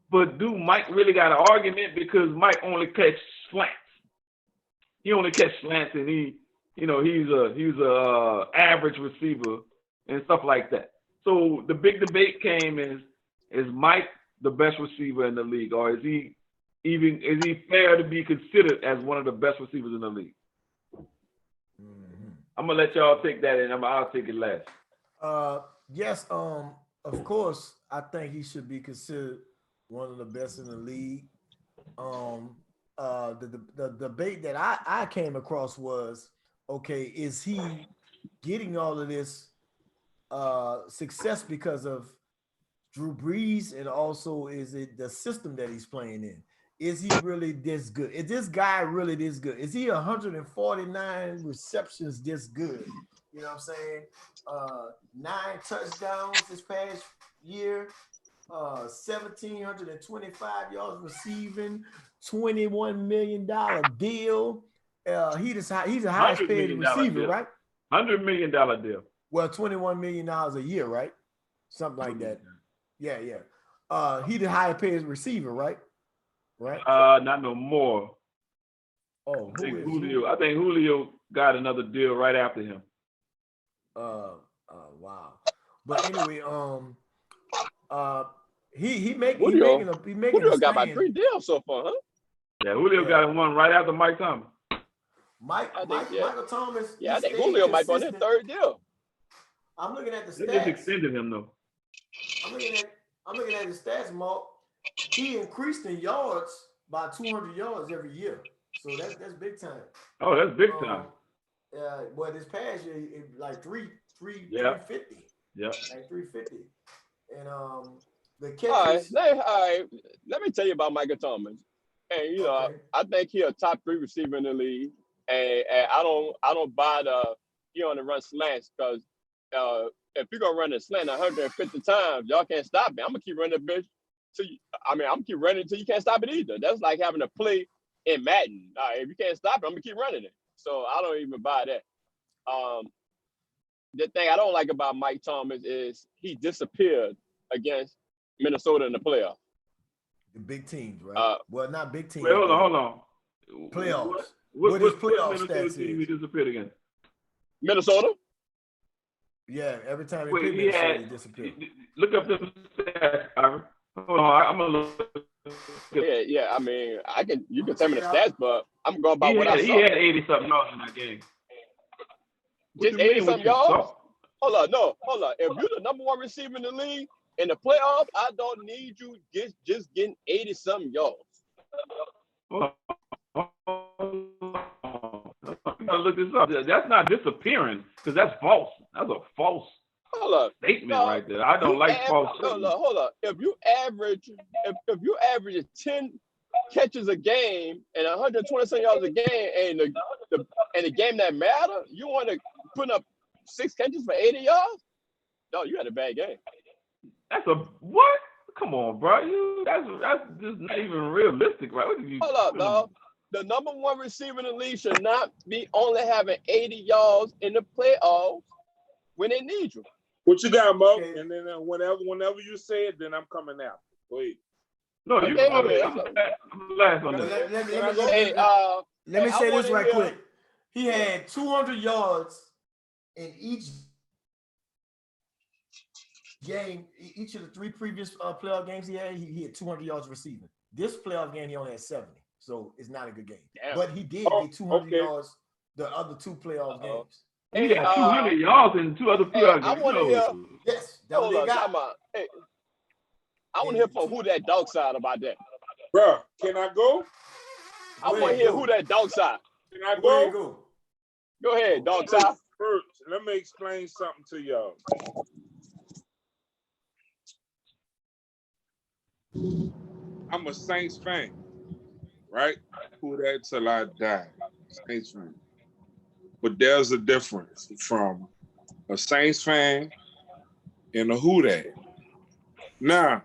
but do Mike really got an argument because Mike only catch slants? He only catch slants, and he's a average receiver and stuff like that. So the big debate came is Mike the best receiver in the league, or is he fair to be considered as one of the best receivers in the league? Mm-hmm. I'm gonna let y'all take that, and I'll take it last. Yes, of course, I think he should be considered one of the best in the league. The debate that I came across was, okay, is he getting all of this success because of Drew Brees, and also is it the system that he's playing in? Is he really this good? Is this guy really this good? Is he 149 receptions this good? You know what I'm saying? 9 touchdowns this past year, 1,725 yards receiving, $21 million deal. He's the highest paid receiver, right? $100 million deal. Well, $21 million a year, right? Something like that. Yeah. He the highest paid receiver, right? Right. Not no more. Oh, I think who is Julio. I think Julio got another deal right after him. wow. But anyway, he Julio making a got about stand. 3 deals so far, huh? Yeah, Julio got one right after Mike Thomas. Michael Thomas. Yeah, I he think stayed Julio might be on his consistent. 3rd deal. I'm looking at the They just stats. extended him though. I'm looking at the stats, Mark. He increased in yards by 200 yards every year. So that's big time. Oh, that's big time. But this past year, like 350. Yeah. Like 350. And the All catches. right. Let me tell you about Michael Thomas. And you know, Okay. I think he's a top 3 receiver in the league. And I don't buy he on the run slants because if you're gonna run a slant 150 times, y'all can't stop me. I'm gonna keep running the bitch I'm gonna keep running until you can't stop it either. That's like having to play in Madden. If you can't stop it, I'm gonna keep running it. So I don't even buy that. The thing I don't like about Mike Thomas is he disappeared against Minnesota in the playoffs. The big teams, right? Well, not big teams. Wait, hold on. Playoffs. What his playoff Minnesota stats team he is? disappeared against? Minnesota? Yeah, every time he Wait, played Minnesota, he disappeared. Look up the stats, Ira. Hold on, I'm gonna look. Yeah. I mean, you can tell me the stats, but I'm going by what I saw. He had 80-something yards in that game. Just 80-something yards? Hold on. If you're the number 1 receiver in the league in the playoffs, I don't need you just getting 80-something yards. Hold on. I gotta look this up. That's not disappearing because that's false. That's a false statement right there. I don't like false statements. Hold up. If you average 10 catches a game and 120 yards a game, and the game that matter, you want to put up 6 catches for 80 yards? No, you had a bad game. That's a what? Come on, bro. That's just not even realistic, right? Hold up, dog. The number 1 receiver in the league should not be only having 80 yards in the playoffs when they need you. What you got, Mo? Okay. And then whenever you say it, then I'm coming out. Wait. No, you go ahead. I'm last on this. Let me say this right quick. He had 200 yards in each game. Each of the 3 previous playoff games he had 200 yards receiving. This playoff game, he only had 70. So it's not a good game. Damn. But he did get 200 yards the other 2 playoff games. He had 200 yards in 2 other playoff games. I want to hear. Yes, that was I want to hear from who that dog side about that. Bro, can I go? I want to hear who that dog side. Can I go? Go ahead, dog side. First, let me explain something to y'all. I'm a Saints fan, right? Who that till I die. Saints fan. But there's a difference from a Saints fan and a who that. Now,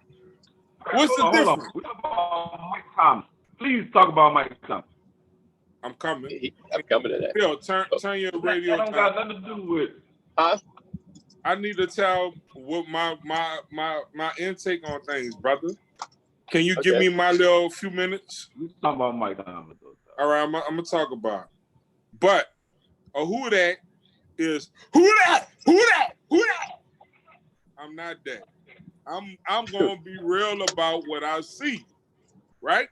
what's the difference? We're talking about Mike Thomas. Please talk about Mike Thomas. I'm coming. I'm coming to that. Bill, turn your radio. That don't got nothing to do with. I need to tell what my intake on things, brother. Can you give me my little few minutes? We talking about Mike Thomas. All right, I'm gonna talk about it. But a who that is who that. I'm not that. I'm gonna be real about what I see, right?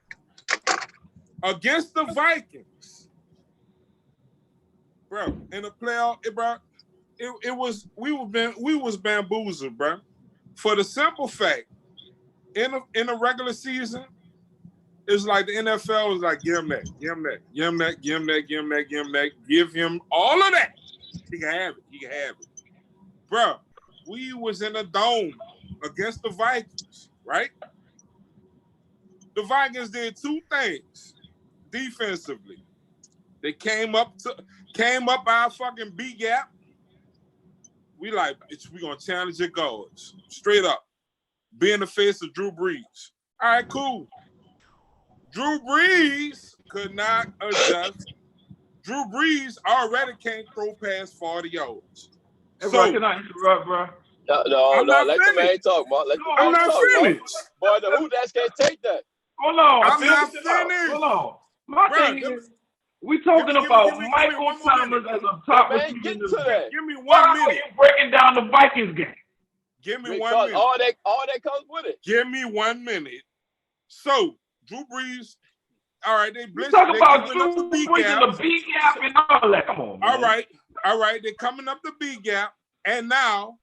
Against the Vikings, bro, in the playoff, we was bamboozled, bro. For the simple fact, in a regular season, it's like the NFL was like, give him that, give him all of that. He can have it. Bro, we was in a dome against the Vikings, right? The Vikings did 2 things defensively. They came up our fucking B gap. We like, we gonna challenge your guards. Straight up. Be in the face of Drew Brees. All right, cool. Drew Brees could not adjust. Drew Brees already can't throw past 40 yards. Hey, bro, can I interrupt, bro? No, let the man talk, Mark. I'm not finished. Boy, the who that can't take that. Hold on. I'm not finished. Hold on. My thing is, We talking Give me about one Michael more Thomas minute. as a top Man, receiver get in to the league. that. Give me Why one are minute. you breaking down the Vikings game? Give me Because 1 minute. all that comes with it. Give me 1 minute. So Drew Brees, all right, they You blitz. talk They about coming up the Drew B Brees gap. and the B gap and all that. Come on, man. All right, they're coming up the B gap, and now,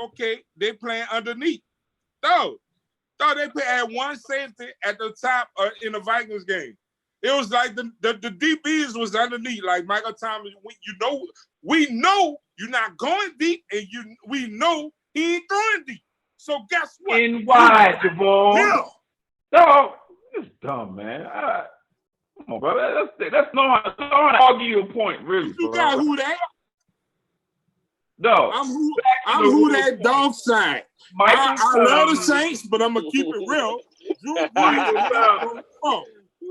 okay, they playing underneath. No, they had one safety at the top in the Vikings game. It was like the DBs was underneath, like Michael Thomas. We know you're not going deep, and we know he ain't throwing deep. So guess what? In wide, Javon. Yeah. No, it's dumb, man. Come on, bro. That's not how to argue your point, really, You bro. got who that? No, I'm who that dog side. I love the Saints, but I'm gonna keep it real.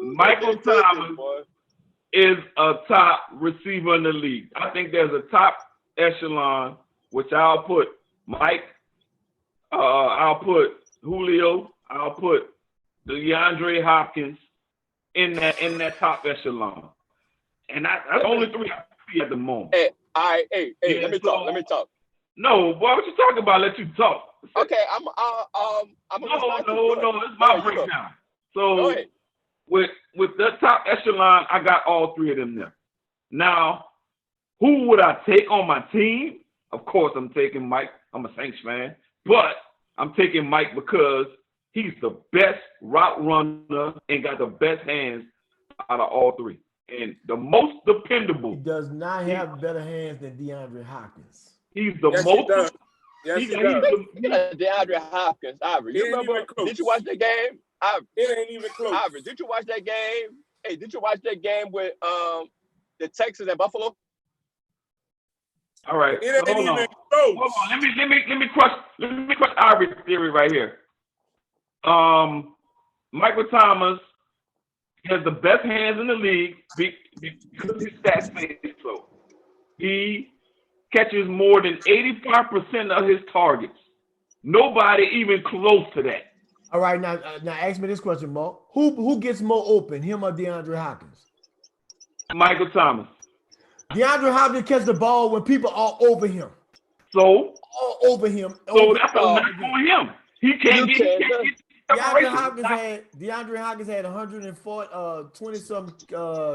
Michael Thomas is a top receiver in the league. I think there's a top echelon, which I'll put Mike, I'll put Julio, I'll put DeAndre Hopkins in that top echelon. And that's only three I see at the moment. Hey, all right, hey, Yeah, let me talk. No, boy, what you talking about? Let you talk. Okay, I'm No, it's my breakdown. So go ahead. with the top echelon, I got all three of them there. Now, who would I take on my team? Of course, I'm taking Mike. I'm a Saints fan, but I'm taking Mike because he's the best route runner and got the best hands out of all three, and the most dependable. He does not have better hands than DeAndre Hopkins. He's the Yes, most. he does. Yes, he does. DeAndre Hopkins, Ivory. You remember? Did you watch that game? Ivory. It ain't even close. Ivory, did you watch that game? Hey, did you watch that game with the Texans and Buffalo? All right. It ain't Hold even on. close. Hold on. Let me crush Ivory's theory right here. Michael Thomas has the best hands in the league because his stats say so. He catches more than 85% of his targets. Nobody even close to that. All right, now ask me this question, Mark. Who gets more open, him or DeAndre Hopkins? Michael Thomas. DeAndre Hopkins catches the ball when people are over him. So? All over him. So that's a knock on him. He can't get DeAndre Hopkins had 20-some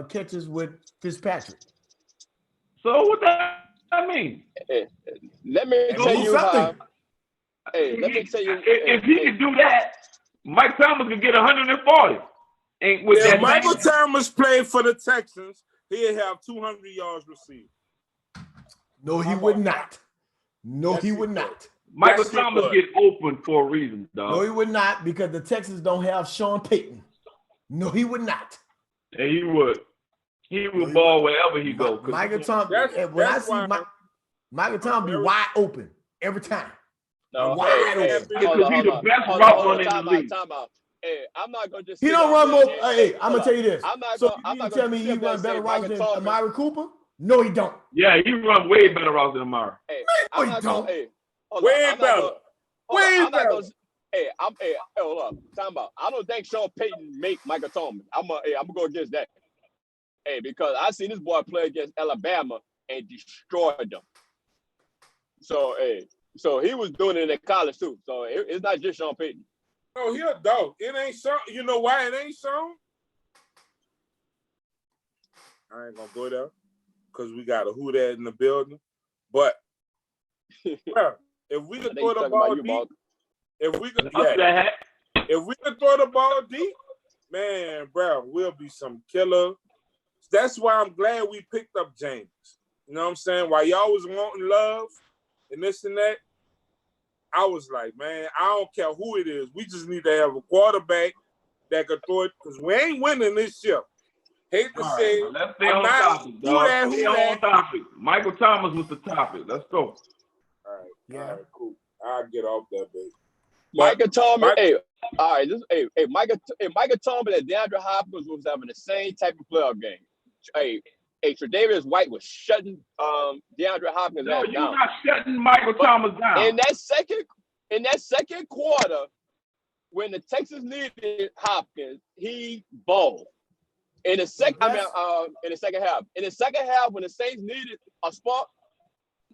catches with Fitzpatrick. So what that mean? Hey, let me tell you how. Hey, let me tell you. If he can do that, Mike Thomas could get 140. If Michael Thomas played for the Texans, he'd have 200 yards received. No, he would not. No, he would not. Michael Thomas get open for a reason, dog. No, he would not, because the Texans don't have Sean Payton. No, he would not. And he would. He would ball wherever he goes. Michael Thomas, when I see Michael Thomas be wide open every time. No, wide open. Because he's the best route runner in the league. Hey, I'm not gonna just. He don't run more. Hey, I'm gonna tell you this. I'm not so gonna, you tell me he run better routes than Amari Cooper? No, he don't. Yeah, he run way better routes than Amari. Hey, no, he don't. Way better. Way better. Hold up. Time out. I don't think Sean Payton make Michael Thomas. I'm gonna go against that. Hey, because I seen this boy play against Alabama and destroyed them. So, so he was doing it in college too. So it's not just Sean Payton. No, he a dog. It ain't Sean. You know why it ain't Sean? I ain't gonna go there because we got a who that in the building. But bro, if we could throw the ball deep, if we could throw the ball deep, man, bro, we'll be some killer. That's why I'm glad we picked up James. You know what I'm saying? While y'all was wanting love and this and that, I was like, man, I don't care who it is. We just need to have a quarterback that could throw it because we ain't winning this year. Hate to say, let's stay on topic, dog. Stay on topic. Michael Thomas was the topic. Let's go. All right. Yeah. All right, cool. I'll get off that, baby. Michael Thomas, all right. Michael Thomas and DeAndre Hopkins was having the same type of playoff game. Tre'Davious White was shutting DeAndre Hopkins down. No, you're not shutting Michael Thomas down. In that second quarter, when the Texans needed Hopkins, he balled. In the second, in the second half. In the second half, when the Saints needed a spark,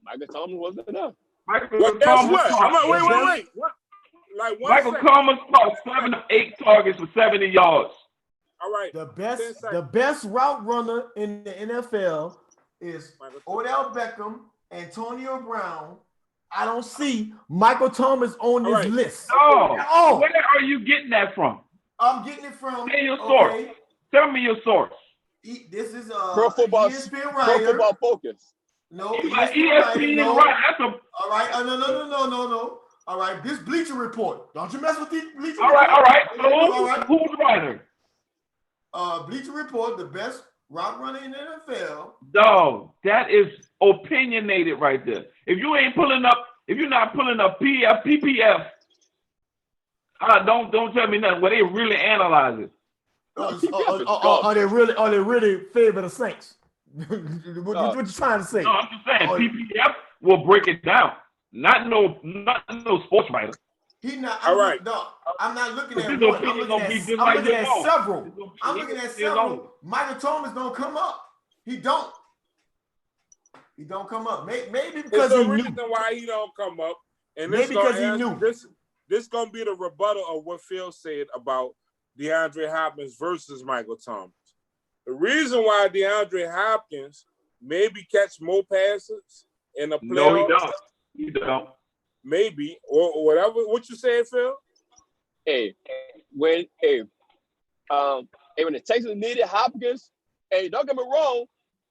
Michael Thomas wasn't enough. Well, guess what? Wait. What? Like Michael Thomas caught 7 of 8 targets for 70 yards. All right. The best route runner in the NFL is Odell Beckham, Antonio Brown. I don't see Michael Thomas on this list. Oh, where are you getting that from? I'm getting it from. Tell your source. Tell me your source. This is Pro Football Focus. No, ESPN no. right. That's a all right. No. All right, this Bleacher Report. Don't you mess with the Bleacher Report. All right. So who's the writer? Bleacher Report, the best route runner in the NFL. Dog, that is opinionated right there. If you're not pulling up PPF, don't tell me nothing. Where they really analyze it. Are they really favor the Saints? what you trying to say? No, I'm just saying PPF will break it down. Not no sports writer. I'm not looking at one. I'm looking at several. I'm looking at several. Michael Thomas don't come up. He don't come up. Maybe because there's a reason why he don't come up. And maybe because he knew. This gonna be the rebuttal of what Phil said about DeAndre Hopkins versus Michael Thomas. The reason why DeAndre Hopkins maybe catch more passes in the playoffs. No, he don't. You don't. Maybe or whatever. What you say, Phil? When the Texans needed Hopkins, don't get me wrong.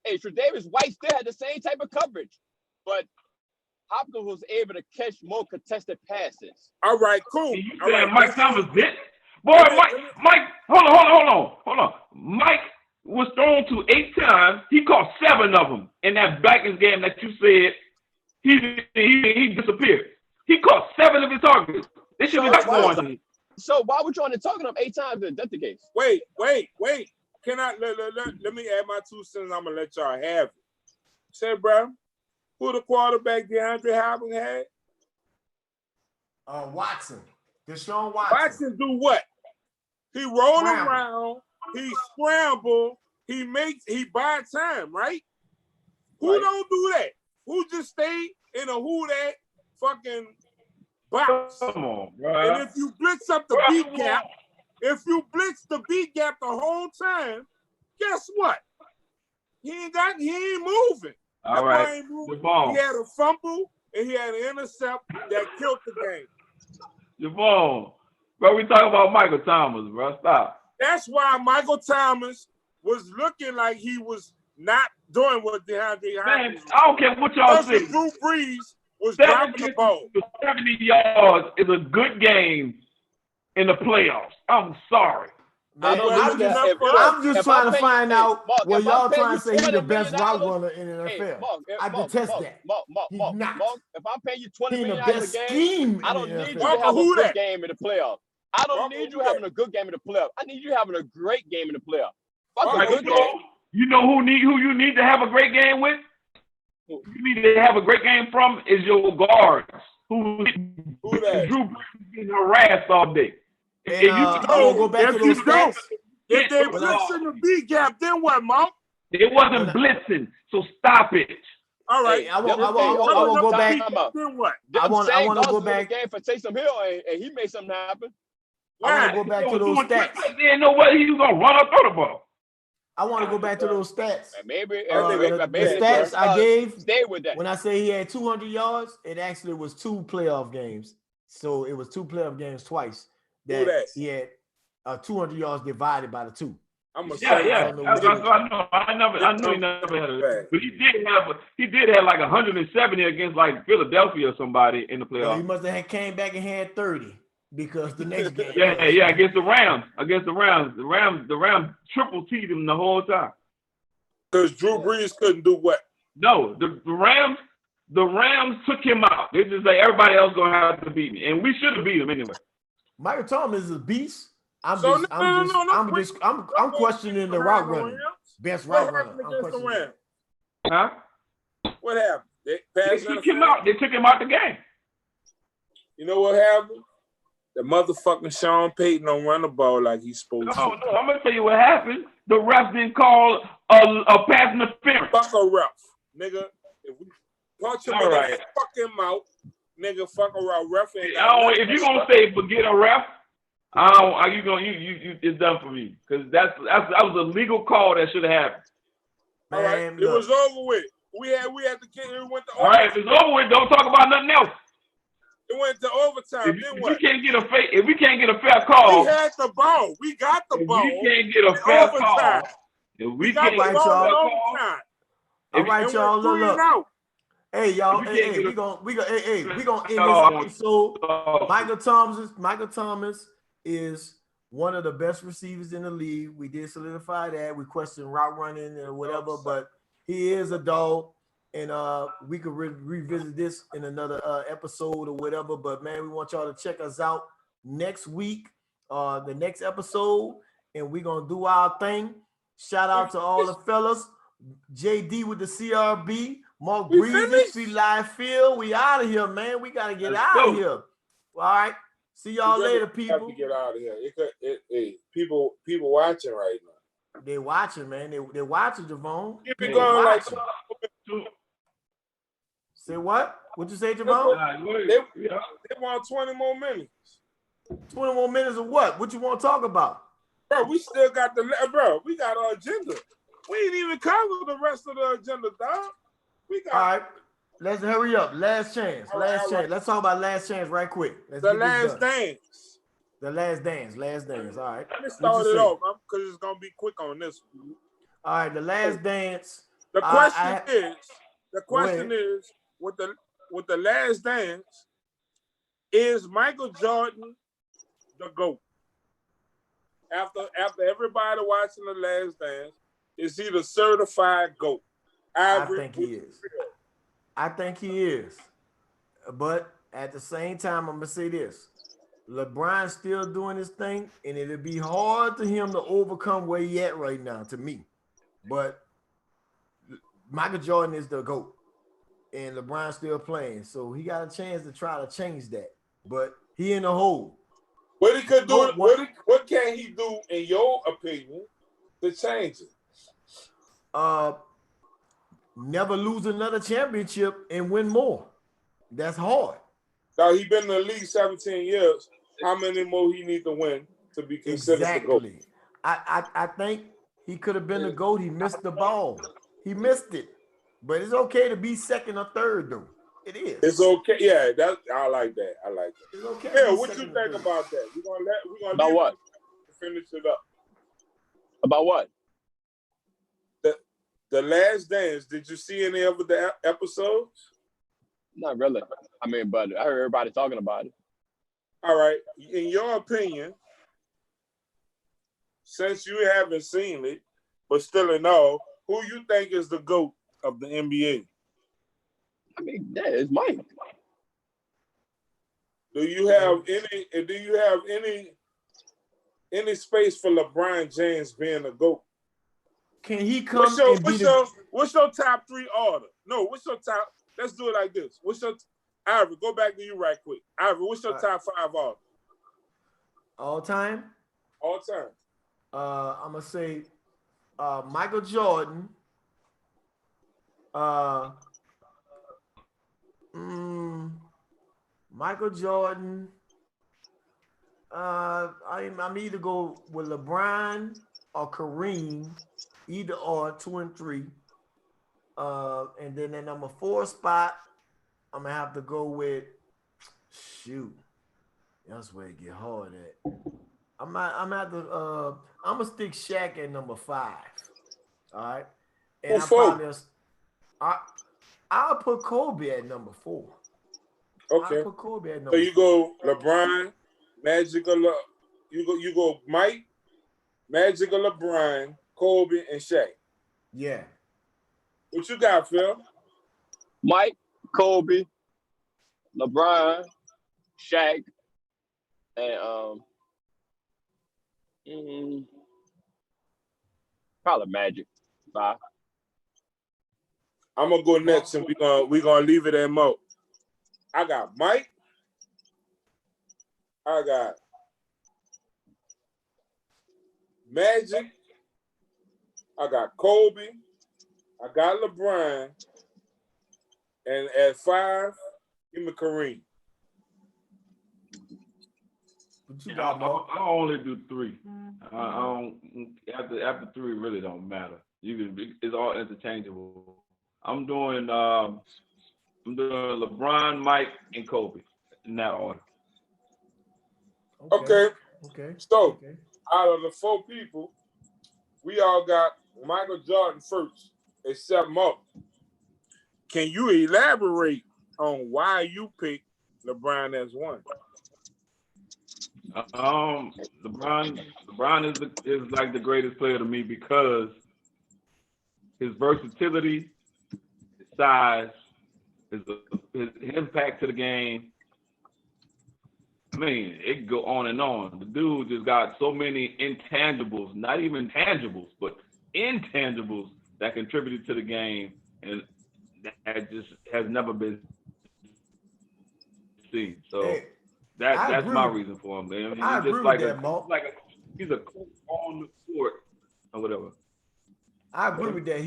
Tre'Davious White still had the same type of coverage, but Hopkins was able to catch more contested passes. All right, cool. You saying Mike Thomas did? Boy, Mike, hold on. Mike was thrown to 8 times. He caught 7 of them in that Vikings game that you said he disappeared. He caught 7 of his targets. They should have going. So why would you only talking up 8 times if that's the case? Wait. Can I let me add my 2 cents? I'm gonna let y'all have it. Say, bro, who the quarterback DeAndre Hopkins had? Watson. Deshaun Watson. Watson do what? He roll around. He scramble. He buy time, right? Who don't do that? Who just stay in a who that fucking box? Come on, bro. And if you blitz up the B gap, the whole time, guess what? He ain't moving. All right. He had a fumble and he had an intercept that killed the game. Javon, bro, we talking about Michael Thomas, bro. Stop. That's why Michael Thomas was looking like he was not doing what DeAndre Hopkins. I don't care what y'all say. Drew Brees was dropping the ball. 70 yards is a good game in the playoffs. I'm sorry. I'm just trying to find out what y'all trying to say he's the best route runner in the NFL. I detest that. He's not. If I'm paying you $20 million a game, I don't need you to have a good game in the playoffs. I don't need you having a good game in the playoffs. I need you having a great game in the playoffs. You know who you need to have a great game with? You need to have a great game from is your guards. Who that? Drew Brees getting harassed all day. And, I will go back to those stats. If they blitz in the B gap, then what, Mom? It wasn't blitzing, so stop it. All right. I want to go back. Then what? I want to go back. Game for Taysom Hill, and he made something happen. I want to go back to those stats. They didn't know whether he was gonna run or throw the ball. I want to go back to those stats. Maybe the stats I gave. Stay with that. When I say he had 200 yards, it actually was 2 playoff games. So it was 2 playoff games twice. That he had 200 yards divided by the 2. I know he never had a, but he did have like 170 against like Philadelphia or somebody in the playoffs. Well, he must have came back and had 30 because the next game. yeah, against the Rams. The Rams triple teed him the whole time. Because Drew Brees couldn't do what? No, the Rams took him out. They just like everybody else gonna have to beat me, and we should have beat him anyway. Michael Thomas is a beast. I'm questioning the route runner. Best route runner. Huh? What happened? They took him out. They took him out the game. You know what happened? The motherfucking Sean Payton don't run the ball like he's supposed to. No, I'm gonna tell you what happened. The ref didn't call a pass interference. Fuck a ref, nigga. If we punch him All in right. the fucking mouth, nigga, fuck a ref. Ain't I don't, if you're gonna say forget a ref, I don't. Are you gonna you? It's done for me because that was a legal call that should have happened. All right, Man, it was over with. We had the kid. It went to All right, if it's over with, don't talk about nothing else. It went to overtime. If then we what? can't get a if we can't get a fair call, We had the ball. We got the if ball. we can't get a fair overtime. call, if We we got can't the get a ball fair in call, overtime. all right, And y'all. we're 3 Look. out. Hey, y'all. If we Hey, can't hey, get we gonna end Oh, this episode. Micheal Thomas is one of the best receivers in the league. We did solidify that. We questioned route running and whatever, but he is a dog. And we could revisit this in another episode or whatever. But man, we want y'all to check us out next week, the next episode, and we're gonna do our thing. Shout out to all the fellas. JD with the CRB, Mark Breezy, Free Live Field. We out of here, man. We gotta get out of here. All right. See y'all later, people. Have to get out of here. People watching right now. They watching, man. They watching, Javon. Keep it going like. Say what? What you say, Javon? They want 20 more minutes. 20 more minutes of what? What you want to talk about? Bro, we still got we got our agenda. We ain't even covered the rest of the agenda, dog. All right. Let's hurry up. Last chance. Last chance. Let's talk about last chance right quick. The last dance. The last dance. All right. Let's start it off, because it's gonna be quick on this one. All right, the last dance. The question is, with the last dance, is Michael Jordan the GOAT? After everybody watching the last dance, is he the certified GOAT? I think he is. I think he is. But at the same time, I'm gonna say this. LeBron's still doing his thing, and it'll be hard to him to overcome where he at right now, to me. But Michael Jordan is the GOAT, and LeBron's still playing, so he got a chance to try to change that. But he in the hole. What he could do? What can he do, in your opinion, to change it? Never lose another championship and win more. That's hard. Now he been in the league 17 years. How many more he need to win to be considered the GOAT? I think he could have been the GOAT. He missed the ball. He missed it. But it's okay to be second or third, though. It is. It's okay. Yeah, I like that. It's okay. Yeah, what you think about that? We're gonna about what? Finish it up. About what? The Last Dance. Did you see any of the episodes? Not really. I mean, but I heard everybody talking about it. All right. In your opinion, since you haven't seen it, but still in all, who you think is the GOAT of the NBA? I mean, that is Mike. Do you have any space for LeBron James being a GOAT? Can he come what's your top 3 order? No, what's your top? Let's do it like this. Ivory, go back to you right quick. Ivory, what's your top 5 order? All time? All time. I'm gonna say Michael Jordan. Michael Jordan. I'm either go with LeBron or Kareem, either or 2 and 3. And then at number 4 spot, I'm gonna have to go with that's where it get hard at. I'm gonna stick Shaq at number 5. All right. And I'll put Kobe at number 4. Okay. I'll put Kobe at number 4. So you go LeBron, Magic, you go Mike, Magic, LeBron, Kobe, and Shaq. Yeah. What you got, Phil? Mike, Kobe, LeBron, Shaq, and probably Magic. 5. I'm gonna go next, and we're gonna leave it at Mo. I got Mike. I got Magic. I got Kobe. I got LeBron. And at 5, give me Kareem. What you Yeah, got, Mark? I only do 3. I don't after 3 really don't matter. It's all interchangeable. I'm doing LeBron, Mike, and Kobe in that order. Okay. Okay. So, Okay. out of the 4 people, we all got Michael Jordan first, except Mark. Can you elaborate on why you picked LeBron as 1? LeBron is like the greatest player to me because his versatility, his size, his impact to the game. I mean, it can go on and on. The dude just got so many intangibles, not even tangibles, but intangibles that contributed to the game, and that just has never been seen. So Hey, that's my reason for him, man. I He's agree just like with that, Mark. he's a coach on the court or whatever. I agree with that.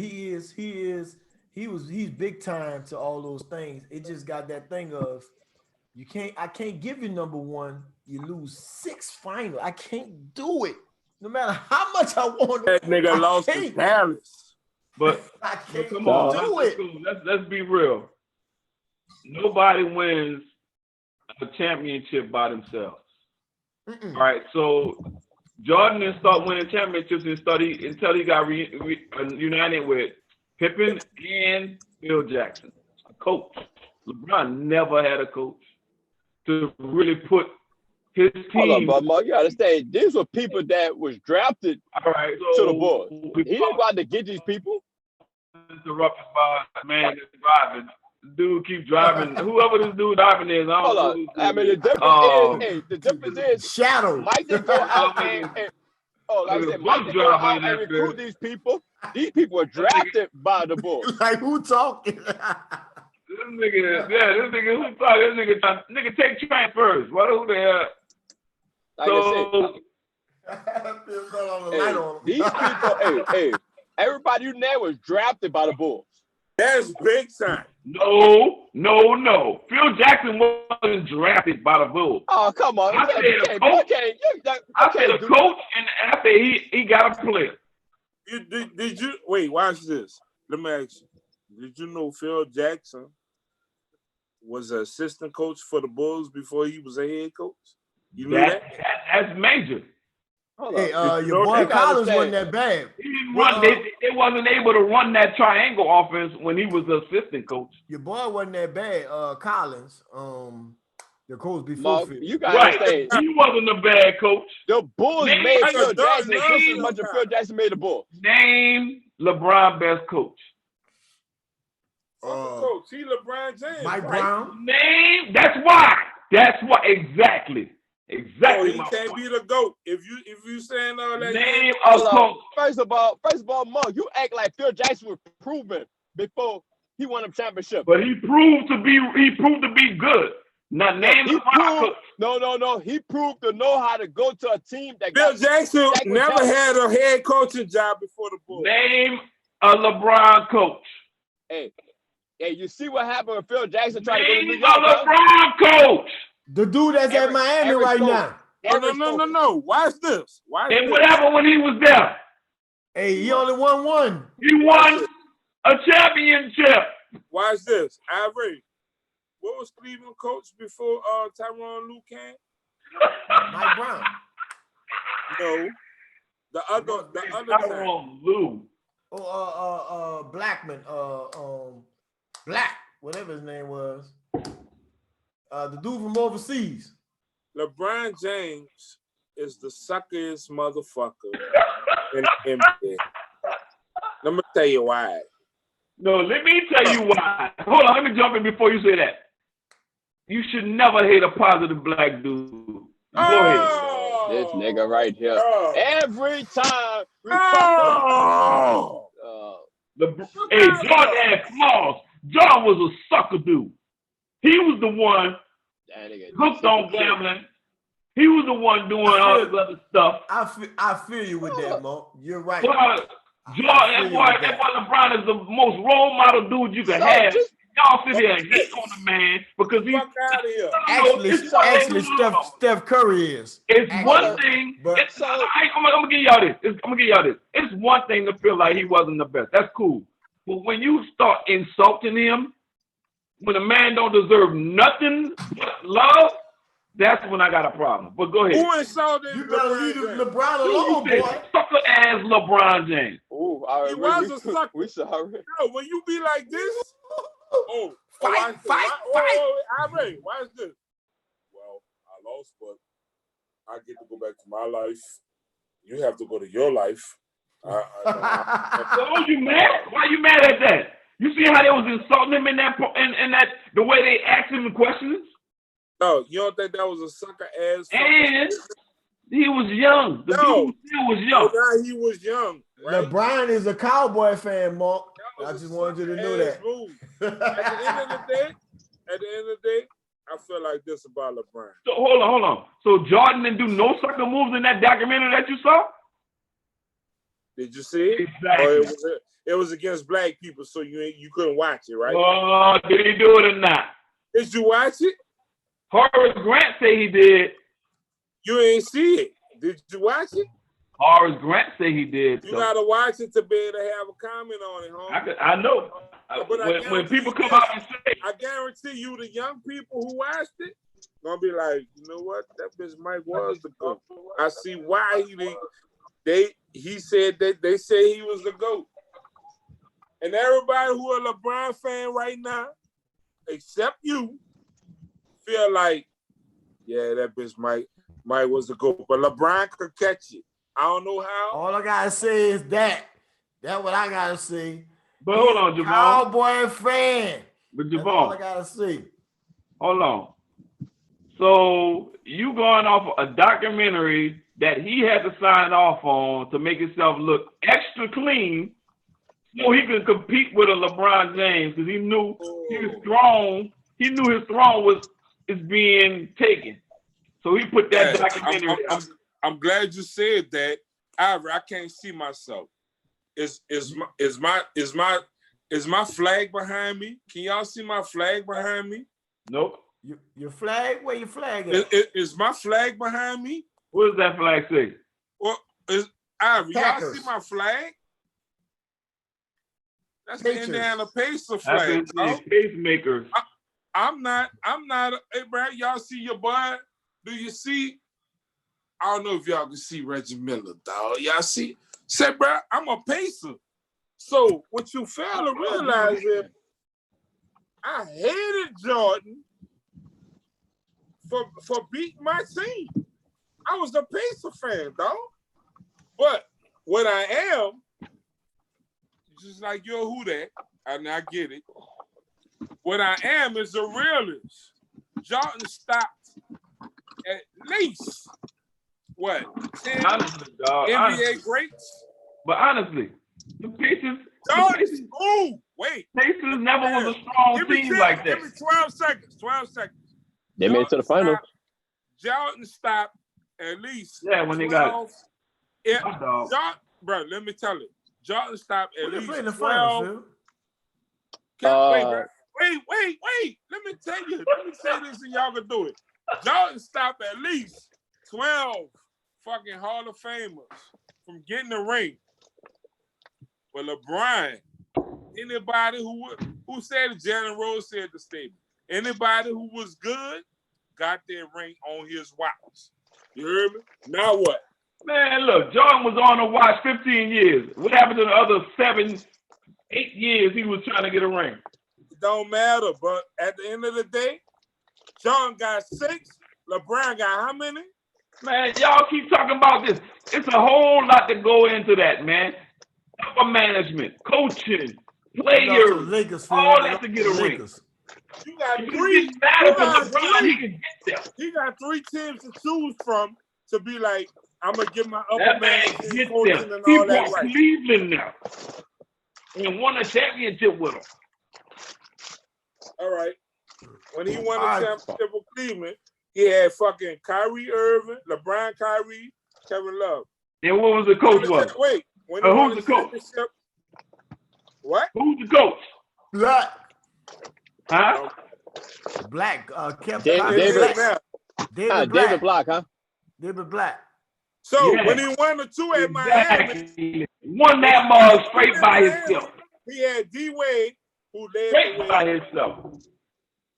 He's big time to all those things. It just got that thing of I can't give you number 1. You lose 6 finals. I can't do it. No matter how much I want. That nigga lost to Dallas. But I can't come on, do it. Let's be real. Nobody wins a championship by themselves. All right, so Jordan didn't start winning championships until he got united with Pippen and Phil Jackson, a coach. LeBron never had a coach to really put his team. Hold on, but Mark, you understand, these were people that was drafted to the board. He didn't go out to get these people. Interrupted by a man that's driving. Dude keep driving. Whoever this dude driving is, I don't know. I mean, the difference is Shadow. Mike didn't go out and like I said, Mike didn't go out and recruit these people. These people were drafted by the board. Like who talking? This nigga who thought this nigga take transfers. What who the hell? Like I said, these people, everybody you know was drafted by the Bulls. That's big time. No. Phil Jackson wasn't drafted by the Bulls. Oh, come on. I said a coach, and after he got a player. Did you wait? Watch this. Let me ask you. Did you know Phil Jackson was an assistant coach for the Bulls before he was a head coach? You knew that? That's major. Hey, your boy Collins wasn't that bad. He didn't run. They wasn't able to run that triangle offense when he was the assistant coach. Your boy wasn't that bad. Collins, the coach before Phil. You guys say he wasn't a bad coach. The Bulls made Phil Jackson just as much as Phil Jackson made the Bulls. Name LeBron best coach. Coach, he LeBron James. Mike Brown. Name. That's why. Exactly. Oh, he can't be the GOAT. If you saying all that. Name a coach. First of all, Mark, you act like Phil Jackson was proven before he won a championship. But he proved to be good. Not name a coach. No. He proved to know how to go to a team that Phil Jackson never had a head coaching job before the Bulls. Name a LeBron coach. Hey, you see what happened when Phil Jackson tried to go to New Name York? a LeBron coach. The dude that's at Miami right now. No. Watch this. And what happened when he was there? Hey, he only won 1. He won a championship. Watch this. Ivory. What was Cleveland coach before Tyronn Lue came? Mike Brown. No. The other Tyronn Lue. Blackman. Black, whatever his name was. The dude from overseas. LeBron James is the suckiest motherfucker in the NBA. Let me tell you why. No, let me tell you why. Hold on, let me jump in before you say that. You should never hate a positive black dude. Go ahead. This nigga right here. Every time. Hey, Jordan had flaws. Jordan was a sucker dude. He was the one hooked on gambling, He was the one doing all this other stuff. I feel you with that, Mo. You're right. Jordan, that boy LeBron is the most role model dude you can have. Y'all sit here and hate on the man because he's fuck out of here. Actually, Steph Curry is. It's one thing. I'm gonna give y'all this. It's one thing to feel like he wasn't the best. That's cool. But when you start insulting him, when a man don't deserve nothing but love, that's when I got a problem. But go ahead. Who insulted You better leave LeBron You alone, said boy. sucker ass LeBron James. Ooh, He was a sucker. We sorry. No, when you be like this, Fight. Watch this. Well, I lost, but I get to go back to my life. You have to go to your life. So you mad? Why you mad at that? You see how they was insulting him in that the way they asked him the questions? No, you don't think that was a sucker ass? And he was young. The dude still was young. Now he was young. Right? LeBron is a Cowboy fan, Mark. I just wanted you to know that. At the end of the day, I feel like this about LeBron. So hold on. So Jordan didn't do no sucker moves in that documentary that you saw? Did you see it? Exactly. Or it was against black people, so you couldn't watch it, right? Oh, did he do it or not? Did you watch it? Horace Grant say he did. You ain't see it. Did you watch it? Horace Grant say he did. You gotta watch it to be able to have a comment on it, homie. I know. But when people come out and say, I guarantee you, the young people who watched it gonna be like, you know what? That bitch Mike was the GOAT. I see why he said that they say he was the GOAT. And everybody who a LeBron fan right now, except you, feel like, yeah, that bitch Mike was the GOAT. But LeBron could catch it. I don't know how. All I gotta say is that. That's what I gotta say. But hold on, Javon. Cowboy fan. But That's all I Javon, gotta say. hold on. So you going off a documentary that he had to sign off on to make himself look extra clean so he could compete with a LeBron James because he knew his throne. He knew his throne is being taken. So he put that documentary out. I'm glad you said that. I can't see myself. Is my flag behind me? Can y'all see my flag behind me? Nope. Your flag? Where your flag at? Is my flag behind me? What does that flag say? Well, y'all see my flag? That's the Indiana Pacer flag. That's pacemakers. I'm not. Hey, bro, y'all see your boy? Do you see? I don't know if y'all can see Reggie Miller, dog. Y'all see? Say, bro, I'm a Pacer. So what you fail to realize is I hated Jordan for beating my team. I was a Pacer fan, dog. But what I am, just like you're who that, and I get it. What I am is a realist. Jordan stopped at least what? 10 honestly, dog, NBA greats. But honestly, the Pacers. Pacers never was a strong team like that. Give me 12 seconds. 12 seconds. They made it to the final. Jordan stopped at least. Yeah, when they got. Bro, let me tell you. Jordan stopped at least 12. Finals, Wait. Let me tell you. Let me say this and y'all can do it. Jordan stopped at least 12 fucking Hall of Famers from getting the ring. But LeBron, anybody who said it, Jalen Rose said the statement. Anybody who was good got their ring on his watch. You heard me? Now what? Man, look, Jordan was on a watch 15 years. What happened to the other 7, 8 years he was trying to get a ring? It don't matter, but at the end of the day, Jordan got 6. LeBron got how many? Man, y'all keep talking about this. It's a whole lot to go into that, man. Upper management, coaching, players, Lakers, all that to get a ring. You got If three. it matter for LeBron, he can get there. He got 3 teams to choose from to be like, I'm gonna give my upper That man management gets coaching there. and He all that brought right. Cleveland now and won a championship with him. All right. When he won the championship with Cleveland, He had fucking Kyrie Irving, LeBron, Kyrie, Kevin Love. And what was the coach was? Wait, when he won who's the the coach? championship. What? Who's the coach? Black. Huh? Black. David Black. David Black. David Black, huh? David Black. So Yeah. when he won the two at Miami, Exactly. Won that mug straight by himself. he had D Wade, who led Straight the by way. himself.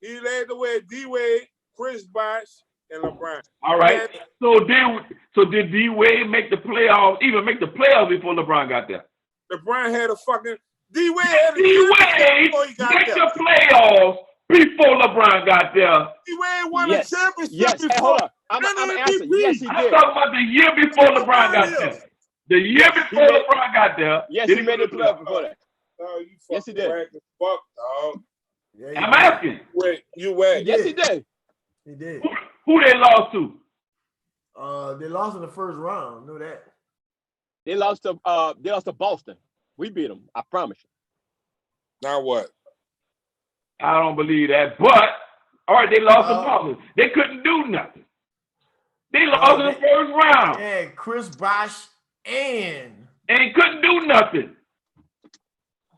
He led the way. D Wade, Chris Bosh, and LeBron. All right. So did D Wade make the playoffs? Even make the playoffs before LeBron got there? LeBron had a fucking D Wade had a D Wade championship before he got make there. the playoffs before LeBron got there. D Wade won Yes. a championship Yes. Hey, before. hold up. I'm answering. Yes, he I'm did. talking about the year before LeBron got there. The year before LeBron got there. Yes, did he made the make playoff before that. Oh, you Yes, he fucking did. whack as fuck, dog. Yeah, he I'm did. asking. Wait, you whack. Yes, he did. He did. Who they lost to? They lost in the first round. Know that. They lost to Boston. We beat them. I promise you. Now what? I don't believe that. But all right, they lost to Boston. They couldn't do nothing. They lost in the first round Yeah, Chris Bosh and couldn't do nothing.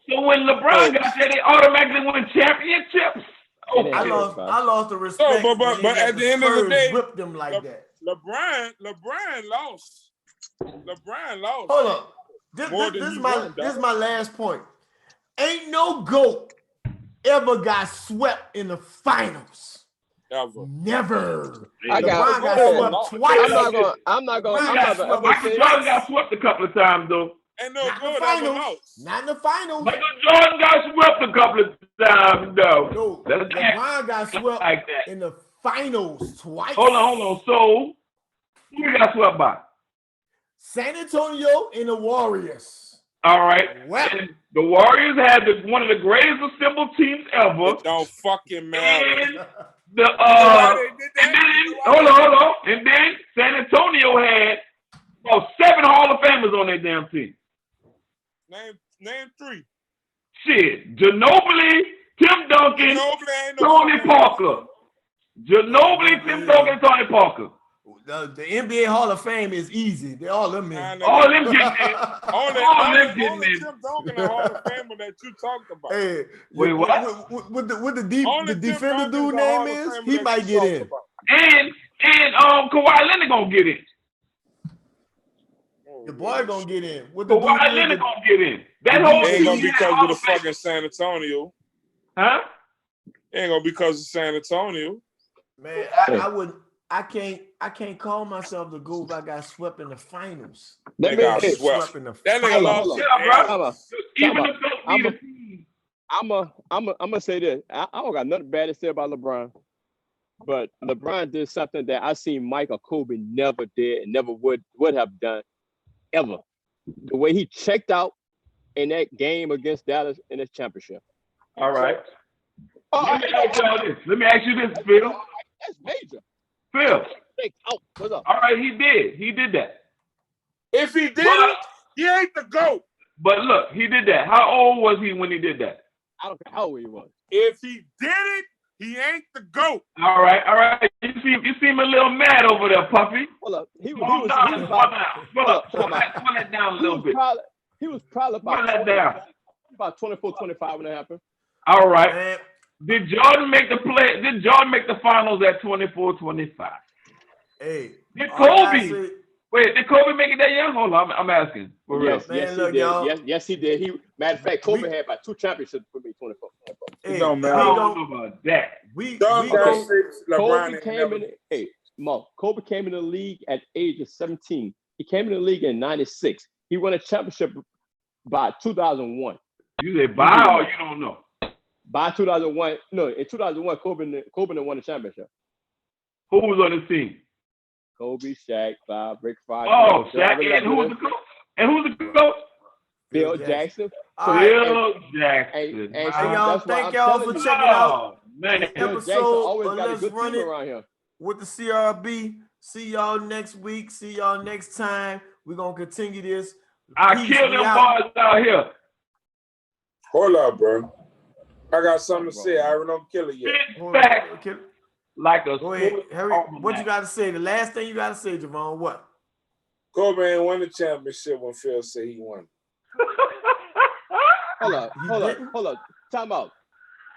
So when LeBron got there, they automatically won championships. Oh, It I ain't lost. good, I lost the respect. but when they at got the end of the Spurs day, whipped them like that. LeBron lost. LeBron lost. Hold up. This More than is you my won, dog. this is my last point. Ain't no GOAT ever got swept in the finals. Ever. Never. I LeBron got got swept twice. I'm not gonna Michael say Jordan got swept a couple of times though. Ain't no Not in the good ever finals. lost. Not in the finals. Michael Jordan got swept a couple of times though. No, Let's act LeBron got swept like that. in the finals twice. Hold on. So who we got swept by? San Antonio and the Warriors. All right. Well, And the Warriors had one of the greatest assembled teams ever. It don't fucking matter. And the Why they did that? and then You know why hold on. And then San Antonio had about 7 Hall of Famers on their damn team. Name 3. Shit. Ginobili, Tim Duncan, Nobody ain't no Tony fucking- Parker. Ginobili, Tim Duncan, Tony Parker. the NBA Hall of Fame is easy. They all them in. All them getting in. Only Tim Duncan the Hall of Famer that you talked about. Hey, Wait, what? What the Only the Tim defender Duncan's dude the name Hall of is? Famer He that might you get talked in. about. And Kawhi Leonard gonna get in. The boy gonna get in. What the Kawhi dude Leonard is? gonna get in. That whole It ain't gonna team be had because Hall of the of Fame. fucking San Antonio. Huh? It ain't gonna be because of San Antonio. Man, I wouldn't. I can't call myself the GOAT if I got swept in the finals. They got swept. in the That nigga finals. lost. Yeah, bro. Even Time the out. coach need a team. I'm gonna say this. I don't got nothing bad to say about LeBron, but LeBron did something that I seen Mike or Kobe never did and never would have done ever. The way he checked out in that game against Dallas in his championship. All right. Oh, Let me ask you this, Phil. that's major. Phil. Oh, what's up? All right, he did that. If he did it, he ain't the GOAT. But look, he did that. How old was he when he did that? I don't care how old he was. If he did it, he ain't the GOAT. All right. You seem a little mad over there, Puffy. Hold up. He Pull that down a little bit. He was probably Pull that down. about 24, 25 when it happened. All right. Man, Did Jordan make the finals at 24-25? hey, Did all I Kobe? say- Wait, did Kobe make it that young? Hold on, I'm asking. For real. Yes, Man, yes, look, he did. y'all. Yes, he did. Matter of fact, Kobe We- had about 2 championships for me, 24. Hey, don't I matter. don't know about that. we Dog go- got 6. LeBron Kobe ain't came never. in. Hey, Mo. Kobe came in the league at age of 17. He came in the league in '96. He won a championship by 2001. You say buy or you don't know? By 2001, no, in 2001, Kobe won the championship. Who was on the team? Kobe, Shaq, Bob, Rick Fox. Oh, Shaq. And who was the coach? Bill Jackson. All right. Bill Jackson. And Hey, so y'all, that's why thank I'm y'all telling for you, checking out Oh, man. Bill Jackson episode always of got a Let's good Run team It around here. with the CRB. See y'all next week. See y'all next time. We're gonna continue this. I Peace, killed we them out. boys out here. Hold up, bro. I got something to say. I don't kill it yet. Big Hold on. fact. Okay. like a Go ahead, sports Harry. What almanac. you got to say? The last thing you got to say, Javon. What? Kobe ain't won the championship when Phil said he won. Hold up, He hold up, didn't? hold up. Time out.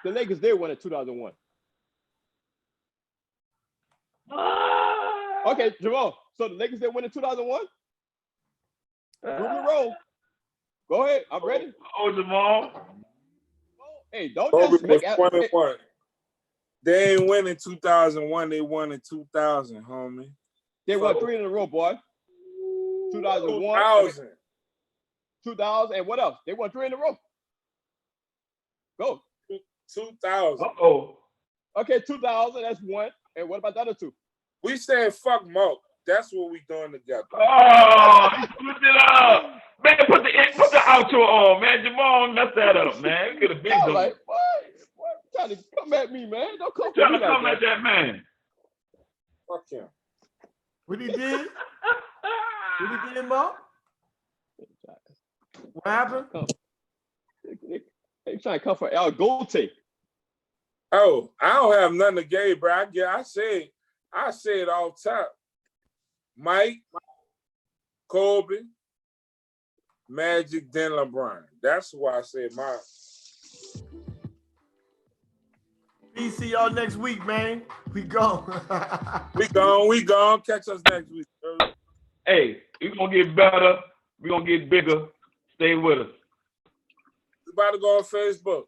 The Lakers did win in 2001. Okay, Jamal. So the Lakers did win in 2001? Prove me wrong. Go ahead. I'm ready. Oh, Jamal. Hey, don't Kobe just was make 21. They ain't win in 2001. They won in 2000, homie. They won 3 in a row, boy. 2001, 2000. 2000, and what else? They won 3 in a row. Go. 2000. Uh-oh. Okay, 2000, that's one. And what about the other two? We said fuck Mo. That's what we doing together. Oh, you switched it up. Man, put the outro on, man. Jamal messed that up, man. You could have been Y'all doing like, it. what? Trying to come at me, man. Don't come Trying for to me come like at that. that man. Fuck him. What he did? What he did, Mo? What happened? They trying to come for El Golte. Oh, I don't have nothing to give, bro. I say it all top. Mike, Kobe, Magic, then LeBron. That's why I said mine. Peace. See y'all next week, man. We go. We gone. Catch us next week. Hey, we're going to get better. We're going to get bigger. Stay with us. We about to go on Facebook.